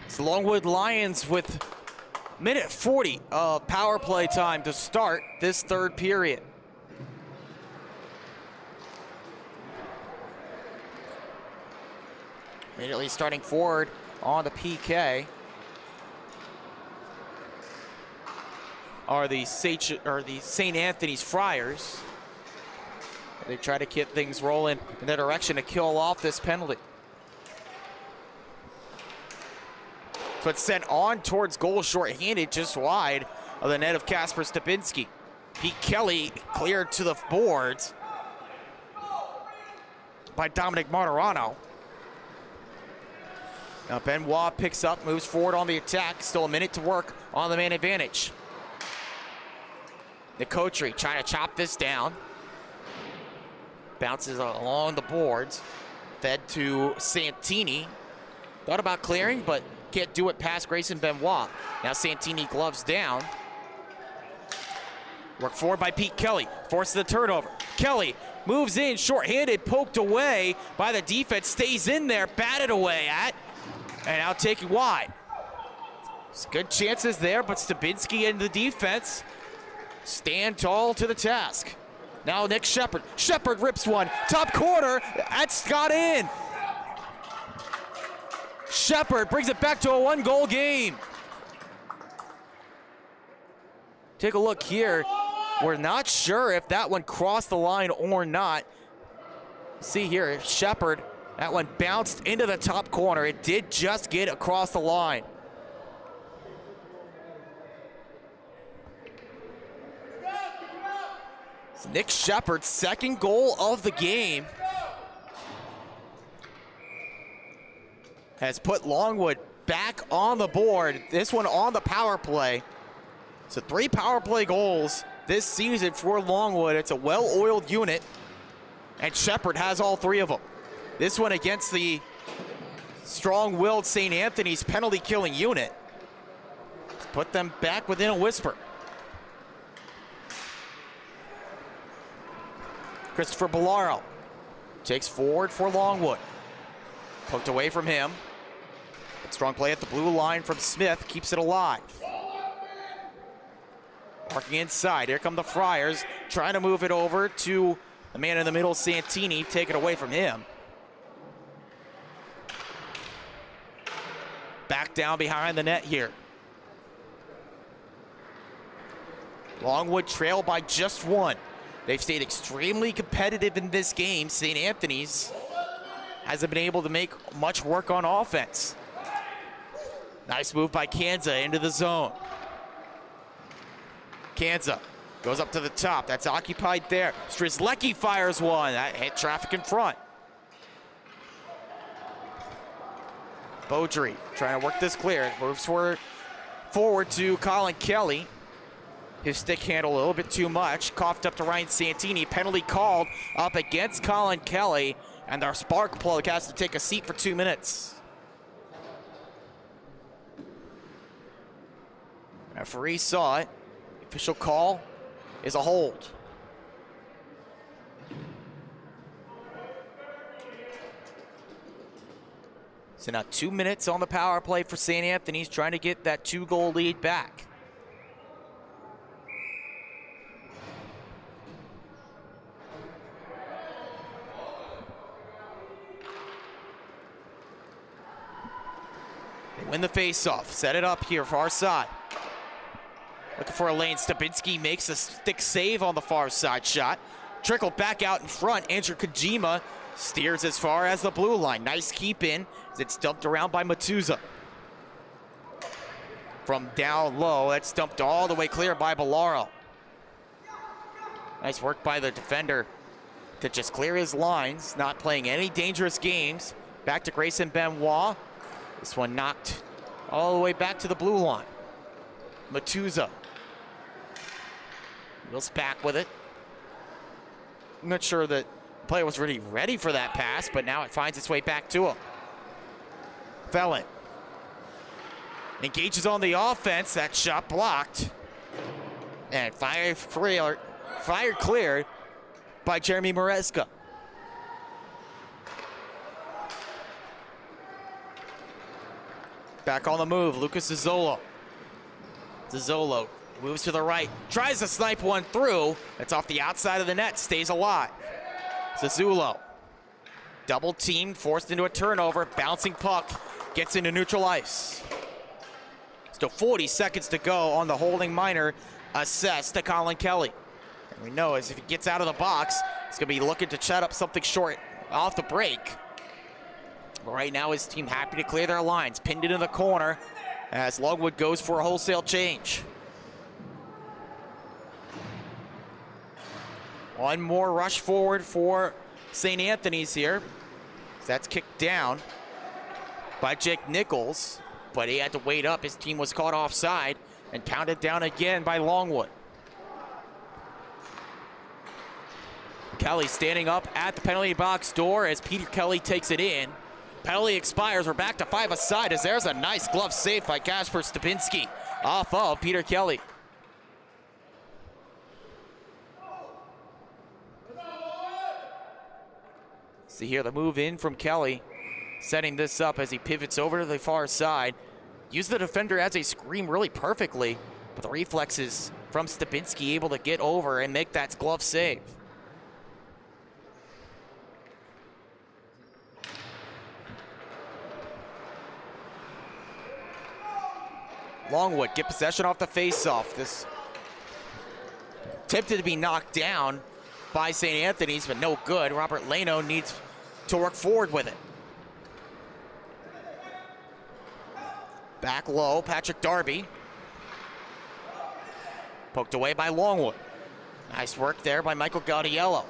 [SPEAKER 1] It's the Longwood Lions with minute 40 of power play time to start this third period. Immediately starting forward on the PK are the St. Anthony's Friars. They try to get things rolling in their direction to kill off this penalty. So it's sent on towards goal, shorthanded, just wide of the net of Kasper Stebinski. Pete Kelly cleared to the boards by Dominic Martorano. Now Benoit picks up, moves forward on the attack. Still a minute to work on the man advantage. Nicotri trying to chop this down. Bounces along the boards. Fed to Santini. Thought about clearing, but can't do it past Grayson Benoit. Now Santini gloves down. Worked forward by Pete Kelly. Forces the turnover. Kelly moves in, shorthanded, poked away by the defense. Stays in there, batted away at. And now taking wide. Some good chances there, but Stebinski and the defense stand tall to the task. Now Nick Shepard. Shepard rips one. Top corner. That's got in. Shepard brings it back to a 1-goal game. Take a look here. We're not sure if that one crossed the line or not. See here, Shepard That one bounced into the top corner. It did just get across the line. It's Nick Shepard's second goal of the game has put Longwood back on the board. This one on the power play. So 3 power play goals this season for Longwood. It's a well-oiled unit, and Shepard has all 3 of them. This one against the strong-willed St. Anthony's penalty-killing unit. Let's put them back within a whisper. Christopher Bellaro takes forward for Longwood. Poked away from him. Strong play at the blue line from Smith, keeps it alive. Parking inside, here come the Friars, trying to move it over to the man in the middle, Santini, take it away from him. Back down behind the net here. Longwood trail by just 1. They've stayed extremely competitive in this game. St. Anthony's hasn't been able to make much work on offense. Nice move by Kanza into the zone. Kanza goes up to the top. That's occupied there. Strzelecki fires one. That hit traffic in front. Beaudry trying to work this clear. Moves forward to Colin Kelly. His stick handle a little bit too much. Coughed up to Ryan Santini. Penalty called up against Colin Kelly. And our spark plug has to take a seat for 2 minutes. Referee saw it. Official call is a hold. So now 2 minutes on the power play for St. Anthony's, trying to get that 2-goal lead back. They win the face-off, set it up here, far side. Looking for a lane. Stebinski makes a stick save on the far side shot. Trickled back out in front. Andrew Kojima steers as far as the blue line. Nice keep in as it's dumped around by Matuza. From down low, that's dumped all the way clear by Bellaro. Nice work by the defender to just clear his lines. Not playing any dangerous games. Back to Grayson Benoit. This one knocked all the way back to the blue line. Matuza. Wheels back with it. I'm not sure that the player was really ready for that pass, but now it finds its way back to him. Felon engages on the offense. That shot blocked. And fire cleared by Jeremy Maresca. Back on the move, Lucas Zizzolo. Zizzolo moves to the right, tries to snipe one through. It's off the outside of the net, stays alive. Zizzolo, double team, forced into a turnover, bouncing puck, gets into neutral ice. Still 40 seconds to go on the holding minor assessed to Colin Kelly. And we know as if he gets out of the box, he's gonna be looking to chat up something short off the break. But right now his team happy to clear their lines, pinned it in the corner as Longwood goes for a wholesale change. One more rush forward for St. Anthony's here. That's kicked down by Jake Nichols, but he had to wait up. His team was caught offside and pounded down again by Longwood. Kelly standing up at the penalty box door as Peter Kelly takes it in. Penalty expires. We're back to 5 aside as there's a nice glove save by Kasper Stepinski off of Peter Kelly. See here the move in from Kelly, setting this up as he pivots over to the far side. Used the defender as a screen really perfectly, but the reflexes from Stepinski able to get over and make that glove save. Longwood get possession off the face-off. This tempted to be knocked down by St. Anthony's, but no good. Robert Leno needs to work forward with it. Back low, Patrick Darby. Poked away by Longwood. Nice work there by Michael Gaudiello.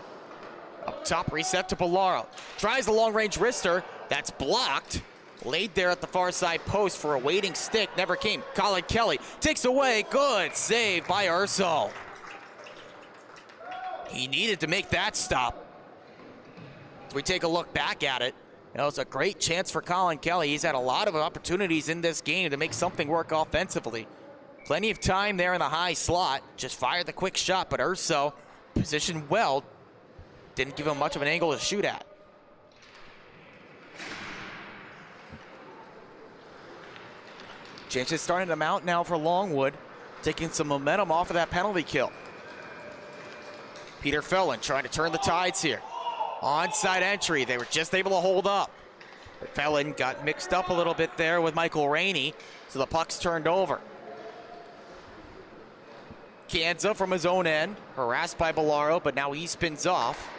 [SPEAKER 1] Up top, reset to Bellaro. Tries the long-range wrister. That's blocked. Laid there at the far side post for a waiting stick. Never came. Colin Kelly takes away. Good save by Urso. He needed to make that stop. As we take a look back at it, it was a great chance for Colin Kelly. He's had a lot of opportunities in this game to make something work offensively. Plenty of time there in the high slot. Just fired the quick shot, but Urso positioned well. Didn't give him much of an angle to shoot at. Chances starting to mount now for Longwood, taking some momentum off of that penalty kill. Peter Felon trying to turn the tides here. Onside entry, they were just able to hold up. But Felon got mixed up a little bit there with Michael Rainey, so the puck's turned over. Kanza from his own end, harassed by Bellaro, but now he spins off.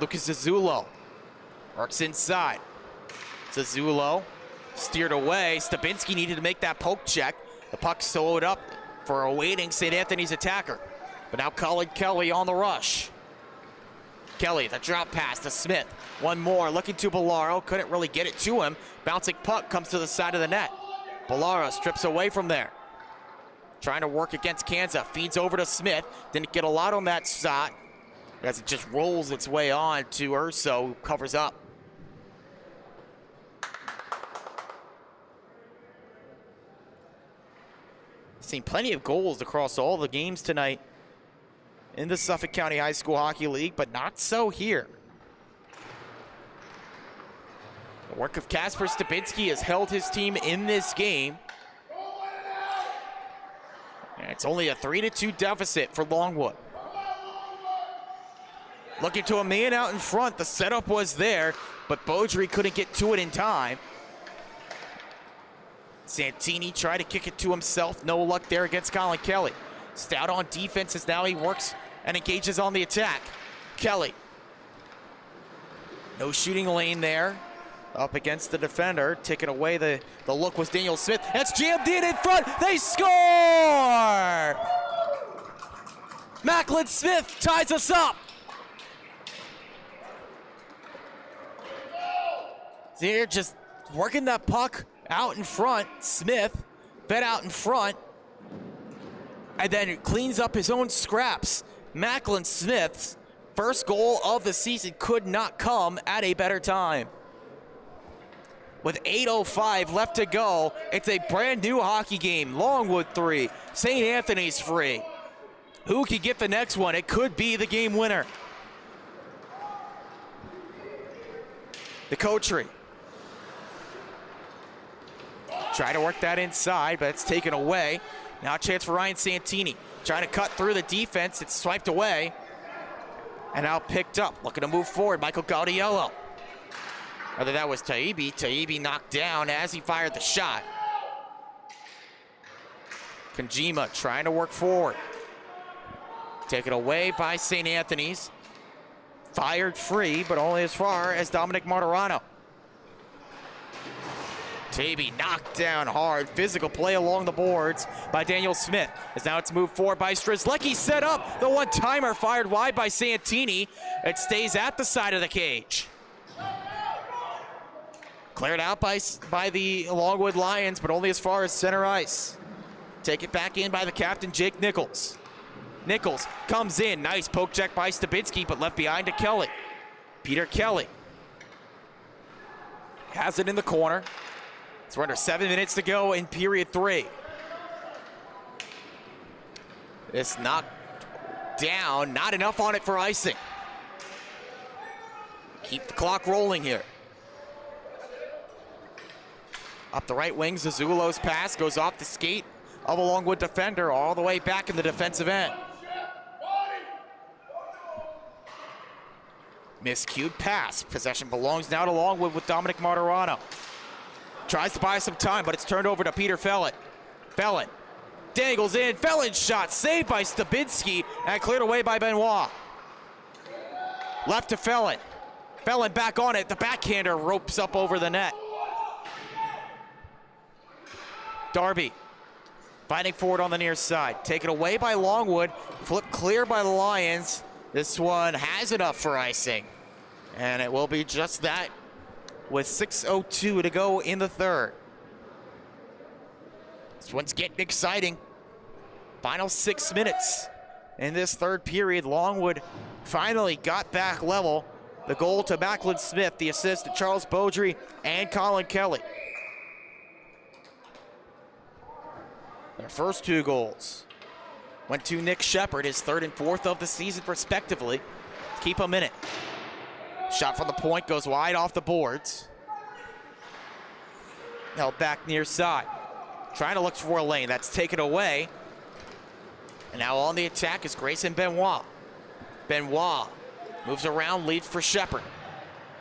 [SPEAKER 1] Lucas Zazzulo works inside. Zazzulo steered away. Stabinski needed to make that poke check. The puck slowed up for a waiting St. Anthony's attacker. But now Colin Kelly on the rush. Kelly, the drop pass to Smith. One more, looking to Bellaro. Couldn't really get it to him. Bouncing puck comes to the side of the net. Bellaro strips away from there. Trying to work against Kanza. Feeds over to Smith. Didn't get a lot on that shot as it just rolls its way on to Urso, who covers up. Seen plenty of goals across all the games tonight in the Suffolk County High School Hockey League, but not so here. The work of Kasper Stabinski has held his team in this game. And it's only a 3-2 deficit for Longwood. Looking to a man out in front. The setup was there, but Beaudry couldn't get to it in time. Santini tried to kick it to himself. No luck there against Colin Kelly. Stout on defense as now he works and engages on the attack. Kelly. No shooting lane there. Up against the defender. Taking away the look was Daniel Smith. That's jammed in front. They score! Macklin Smith ties us up. They're just working that puck out in front. Smith fed out in front and then cleans up his own scraps. Macklin Smith's first goal of the season could not come at a better time. With 8:05 left to go, it's a brand new hockey game. Longwood 3, St. Anthony's 3. Who can get the next one? It could be the game winner. The Coterie. Try to work that inside, but it's taken away. Now a chance for Ryan Santini. Trying to cut through the defense. It's swiped away. And now picked up. Looking to move forward. Michael Gaudiello. Whether that was Taibbi. Taibbi knocked down as he fired the shot. Konjima trying to work forward. Taken away by St. Anthony's. Fired free, but only as far as Dominic Martirano. Taibbi knocked down hard. Physical play along the boards by Daniel Smith. As now it's moved forward by Strzelecki. Set up. The one-timer fired wide by Santini. It stays at the side of the cage. Cleared out by the Longwood Lions, but only as far as center ice. Take it back in by the captain, Jake Nichols. Nichols comes in. Nice poke check by Stabinski, but left behind to Kelly. Peter Kelly has it in the corner. It's under 7 minutes to go in period 3. This knocked down, not enough on it for icing. Keep the clock rolling here. Up the right wing, Zazzulo's pass goes off the skate of a Longwood defender all the way back in the defensive end. Miscued pass. Possession belongs now to Longwood with Dominic Martirano. Tries to buy some time, but it's turned over to Peter Felon. Felon dangles in. Felon's shot saved by Stabinski and cleared away by Benoit. Left to Felon. Felon back on it. The backhander ropes up over the net. Darby fighting forward on the near side. Taken away by Longwood. Flipped clear by the Lions. This one has enough for icing. And it will be just that with 6:02 to go in the third. This one's getting exciting. Final 6 minutes in this third period. Longwood finally got back level. The goal to Macklin Smith, the assist to Charles Beaudry and Colin Kelly. Their first 2 goals went to Nick Shepard, his 3rd and 4th of the season respectively. Keep him in it. Shot from the point goes wide off the boards. Held back near side. Trying to look for a lane. That's taken away. And now on the attack is Grayson Benoit. Benoit moves around, leads for Shepard.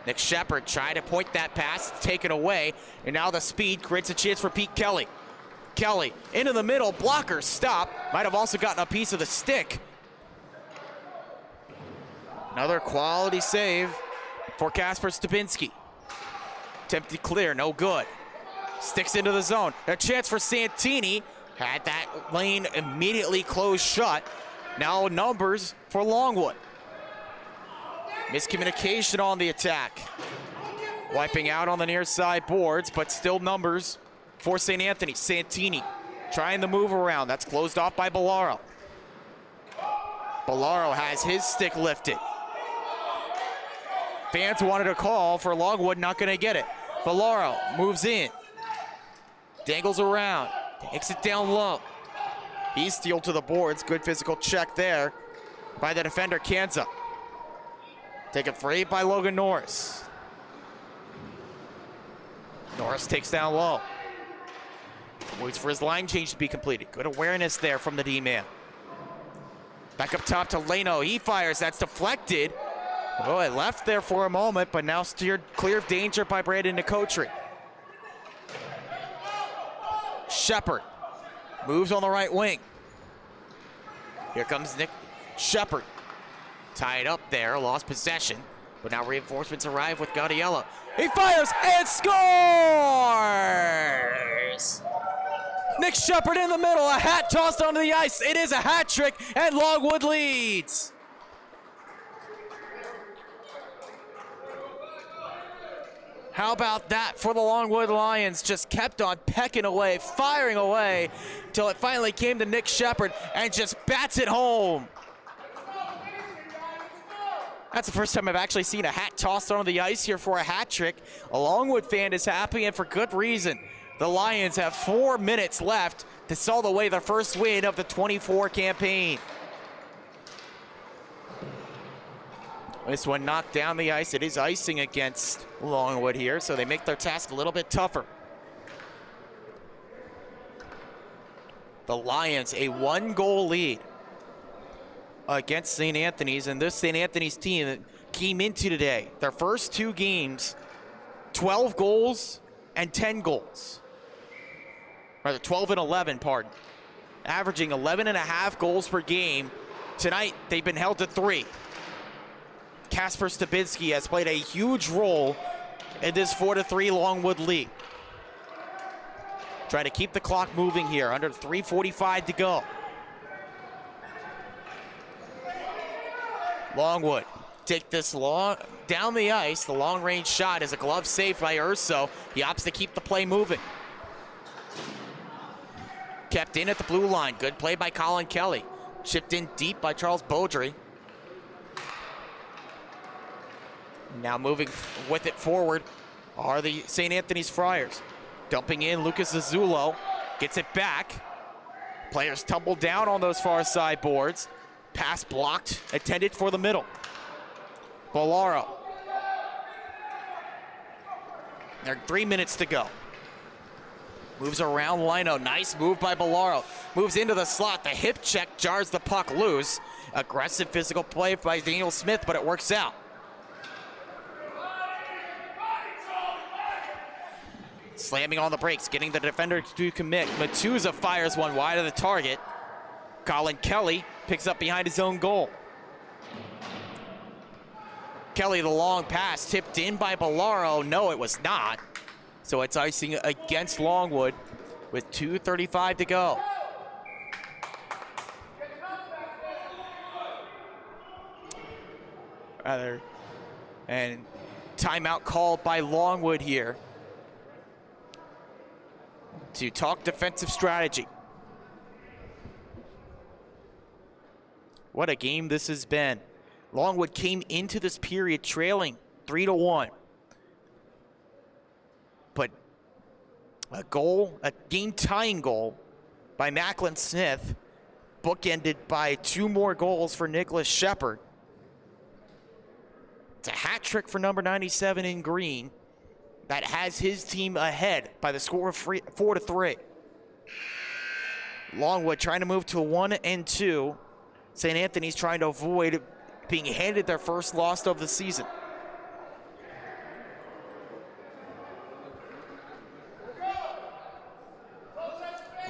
[SPEAKER 1] Nick Shepard trying to point that pass, taken away. And now the speed creates a chance for Pete Kelly. Kelly into the middle, blocker stop. Might have also gotten a piece of the stick. Another quality save for Kasper Stubinski. Attempted clear, no good. Sticks into the zone. A chance for Santini. Had that lane immediately closed shut. Now numbers for Longwood. Miscommunication on the attack. Wiping out on the near side boards, but still numbers for St. Anthony. Santini trying to move around. That's closed off by Bellaro. Bellaro has his stick lifted. Fans wanted a call for Longwood, not going to get it. Bellaro moves in. Dangles around. Takes it down low. He's steeled to the boards. Good physical check there by the defender, Kanza. Taken free by Logan Norris. Norris takes down low. Waits for his line change to be completed. Good awareness there from the D-man. Back up top to Leno. He fires. That's deflected. Oh, it left there for a moment, but now steered clear of danger by Brandon Nicotri. Shepard moves on the right wing. Here comes Nick Shepard. Tied up there, lost possession, but now reinforcements arrive with Gaudiella. He fires and scores! Nick Shepard in the middle, a hat tossed onto the ice. It is a hat trick, and Longwood leads. How about that for the Longwood Lions? Just kept on pecking away, firing away, till it finally came to Nick Shepard and just bats it home. That's the first time I've actually seen a hat tossed onto the ice here for a hat trick. A Longwood fan is happy, and for good reason. The Lions have 4 minutes left to saw the way their first win of the 24 campaign. This one knocked down the ice. It is icing against Longwood here, so they make their task a little bit tougher. The Lions, a 1-goal lead against St. Anthony's, and this St. Anthony's team that came into today, their first 2 games, 12 goals and 10 goals. Rather, 12 and 11, pardon. Averaging 11.5 goals per game. Tonight, they've been held to 3. Kasper Stubinski has played a huge role in this 4-3 Longwood lead. Trying to keep the clock moving here, under 3:45 to go. Longwood take this long down the ice. The long-range shot is a glove save by Urso. He opts to keep the play moving. Kept in at the blue line. Good play by Colin Kelly. Chipped in deep by Charles Beaudry. Now moving with it forward are the St. Anthony's Friars. Dumping in Lucas Azulo. Gets it back. Players tumble down on those far side boards. Pass blocked, intended for the middle. Bellaro. There are 3 minutes to go. Moves around Lino. Nice move by Bellaro. Moves into the slot. The hip check jars the puck loose. Aggressive physical play by Daniel Smith, but it works out. Slamming on the brakes, getting the defender to commit. Matuza fires one wide of the target. Colin Kelly picks up behind his own goal. Kelly, the long pass, tipped in by Bellaro. No, it was not. So it's icing against Longwood. with 2:35 to go. And timeout called by Longwood here to talk defensive strategy. What a game this has been. Longwood came into this period trailing 3-1. But a game-tying goal by Macklin Smith, bookended by 2 more goals for Nicholas Shepard. It's a hat trick for number 97 in green that has his team ahead by the score of 4-3. Longwood trying to move to 1-2. St. Anthony's trying to avoid being handed their first loss of the season.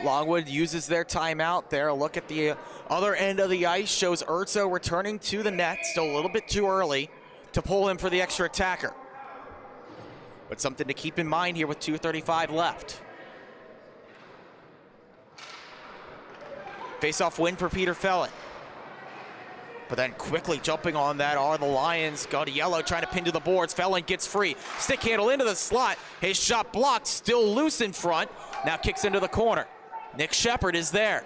[SPEAKER 1] Longwood uses their timeout there. A look at the other end of the ice shows Urso returning to the net. Still a little bit too early to pull him for the extra attacker. But something to keep in mind here with 2:35 left. Face-off win for Peter Felon. But then quickly jumping on that are the Lions. Gaudiello trying to pin to the boards. Felon gets free. Stick handle into the slot. His shot blocked, still loose in front. Now kicks into the corner. Nick Shepard is there.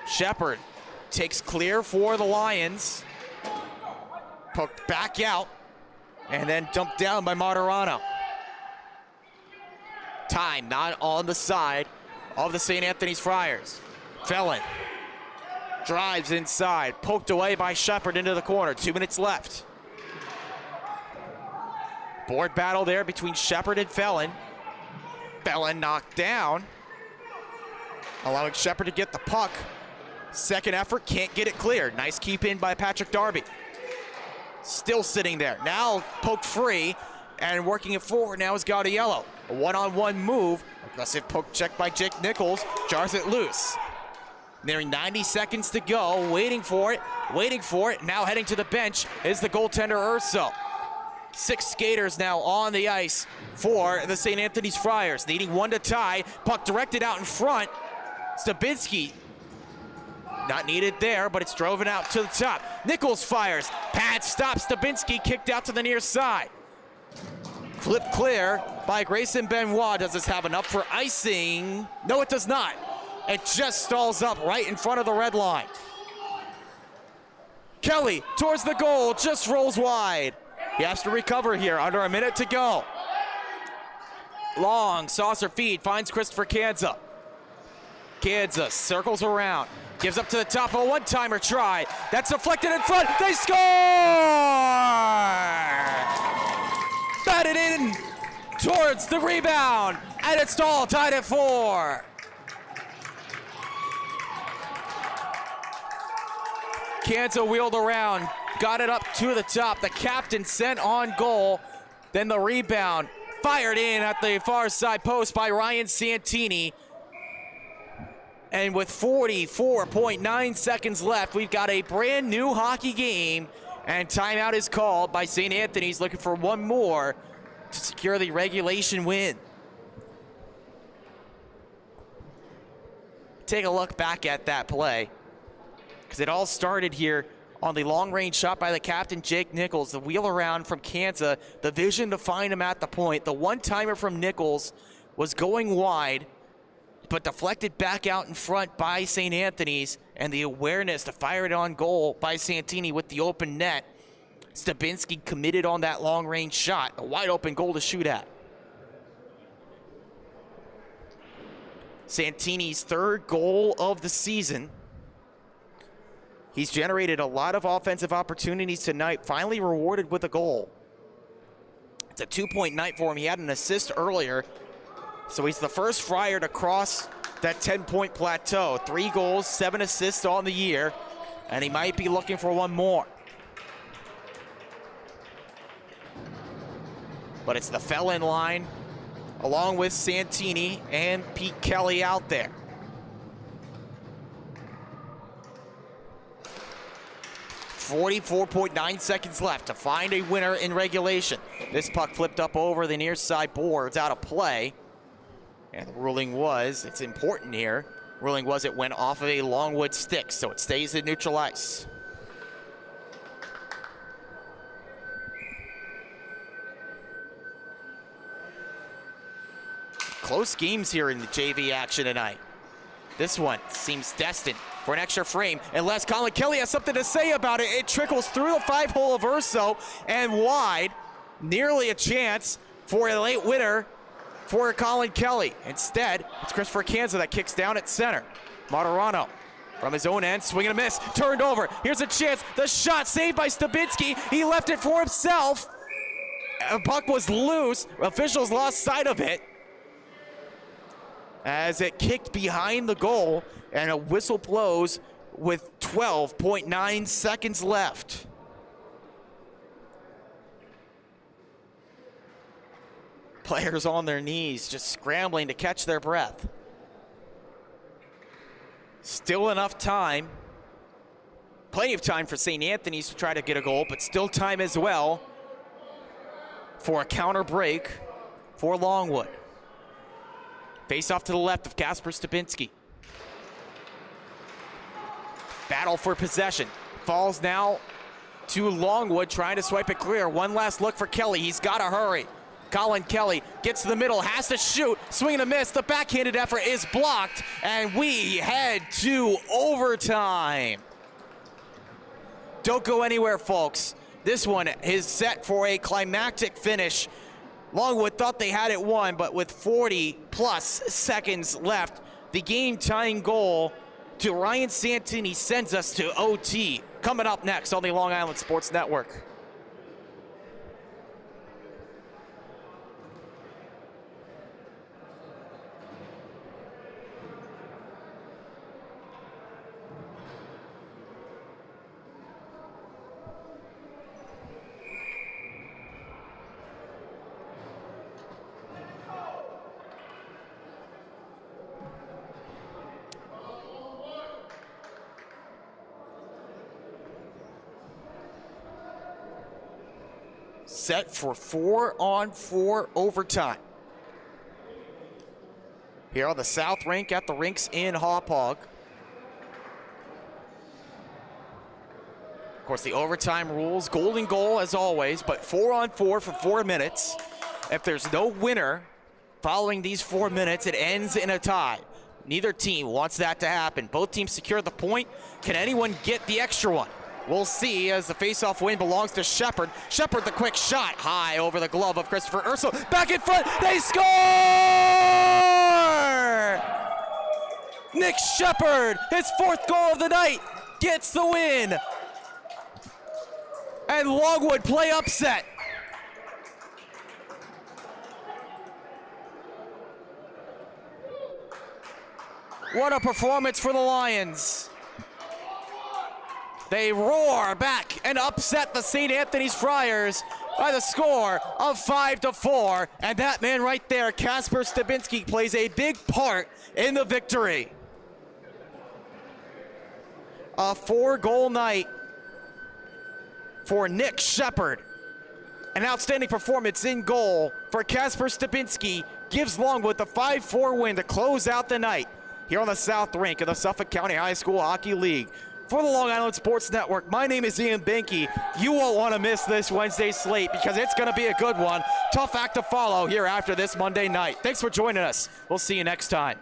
[SPEAKER 1] Shepard takes clear for the Lions. Poked back out, and then dumped down by Martirano. Time not on the side of the St. Anthony's Friars. Felon drives inside, poked away by Shepard into the corner. 2 minutes left. Board battle there between Shepard and Felon. Felon knocked down, allowing Shepard to get the puck. Second effort, can't get it cleared. Nice keep in by Patrick Darby. Still sitting there. Now poked free and working it forward now is Gaudiello. A one-on-one move. Aggressive poke check by Jake Nichols. Jars it loose. Nearing 90 seconds to go. Waiting for it. Now heading to the bench is the goaltender Urso. 6 skaters now on the ice for the St. Anthony's Friars. Needing 1 to tie. Puck directed out in front. Stabinski. Not needed there, but it's driven out to the top. Nichols fires. Pad stops. Stabinski kicked out to the near side. Flip clear by Grayson Benoit. Does this have enough for icing? No, it does not. It just stalls up right in front of the red line. Kelly towards the goal, just rolls wide. He has to recover here, under a minute to go. Long saucer feed, finds Christopher Kanza. Kanza circles around. Gives up to the top of a one-timer try. That's deflected in front. They score! Batted in towards the rebound. And it's all tied at 4. Kanza wheeled around. Got it up to the top. The captain sent on goal. Then the rebound. Fired in at the far side post by Ryan Santini. And with 44.9 seconds left, we've got a brand new hockey game, and timeout is called by St. Anthony's, looking for one more to secure the regulation win. Take a look back at that play, because it all started here on the long-range shot by the captain, Jake Nichols. The wheel around from Kanza, the vision to find him at the point. The one-timer from Nichols was going wide, but deflected back out in front by St. Anthony's, and the awareness to fire it on goal by Santini with the open net. Stabinski committed on that long-range shot, a wide open goal to shoot at. Santini's 3rd goal of the season. He's generated a lot of offensive opportunities tonight, finally rewarded with a goal. It's a 2-point night for him. He had an assist earlier. So he's the first Friar to cross that 10-point plateau. 3 goals, 7 assists on the year, and he might be looking for one more. But it's the Felon line, along with Santini and Pete Kelly out there. .9 seconds left to find a winner in regulation. This puck flipped up over the near side boards, out of play. And the ruling was, it's important here, ruling was it went off of a Longwood stick, so it stays in neutral ice. Close games here in the JV action tonight. This one seems destined for an extra frame, unless Colin Kelly has something to say about it. It trickles through the 5-hole of Urso and wide. Nearly a chance for a late winner for Colin Kelly. Instead, it's Christopher Kanza that kicks down at center. Martirano from his own end, swing and a miss, turned over. Here's a chance, the shot saved by Stabinski. He left it for himself. The puck was loose, officials lost sight of it as it kicked behind the goal, and a whistle blows with 12.9 seconds left. Players on their knees, just scrambling to catch their breath. Still enough time. Plenty of time for St. Anthony's to try to get a goal, but still time as well for a counter break for Longwood. Face off to the left of Kasper Stabinski. Battle for possession. Falls now to Longwood, trying to swipe it clear. One last look for Kelly. He's got to hurry. Colin Kelly gets to the middle, has to shoot. Swing and a miss. The backhanded effort is blocked, and we head to overtime. Don't go anywhere, folks. This one is set for a climactic finish. Longwood thought they had it won, but with 40-plus seconds left, the game-tying goal to Ryan Santini sends us to OT. Coming up next on the Long Island Sports Network. Set for 4-on-4 overtime. Here on the South Rink at the rinks in Hauppauge. Of course, the overtime rules, golden goal as always, but 4-on-4 for 4 minutes. If there's no winner following these 4 minutes, it ends in a tie. Neither team wants that to happen. Both teams secure the point. Can anyone get the extra one? We'll see, as the face-off win belongs to Shepard. Shepard, the quick shot, high over the glove of Christopher Urso. Back in front, they score! Nick Shepard, his 4th goal of the night, gets the win. And Longwood play upset. What a performance for the Lions. They roar back and upset the St. Anthony's Friars by the score of 5-4. And that man right there, Kasper Stabinski, plays a big part in the victory. A 4-goal night for Nick Shepard. An outstanding performance in goal for Kasper Stabinski gives Longwood the 5-4 win to close out the night here on the South Rink of the Suffolk County High School Hockey League. For the Long Island Sports Network, my name is Ian Benke. You won't want to miss this Wednesday slate because it's going to be a good one. Tough act to follow here after this Monday night. Thanks for joining us. We'll see you next time.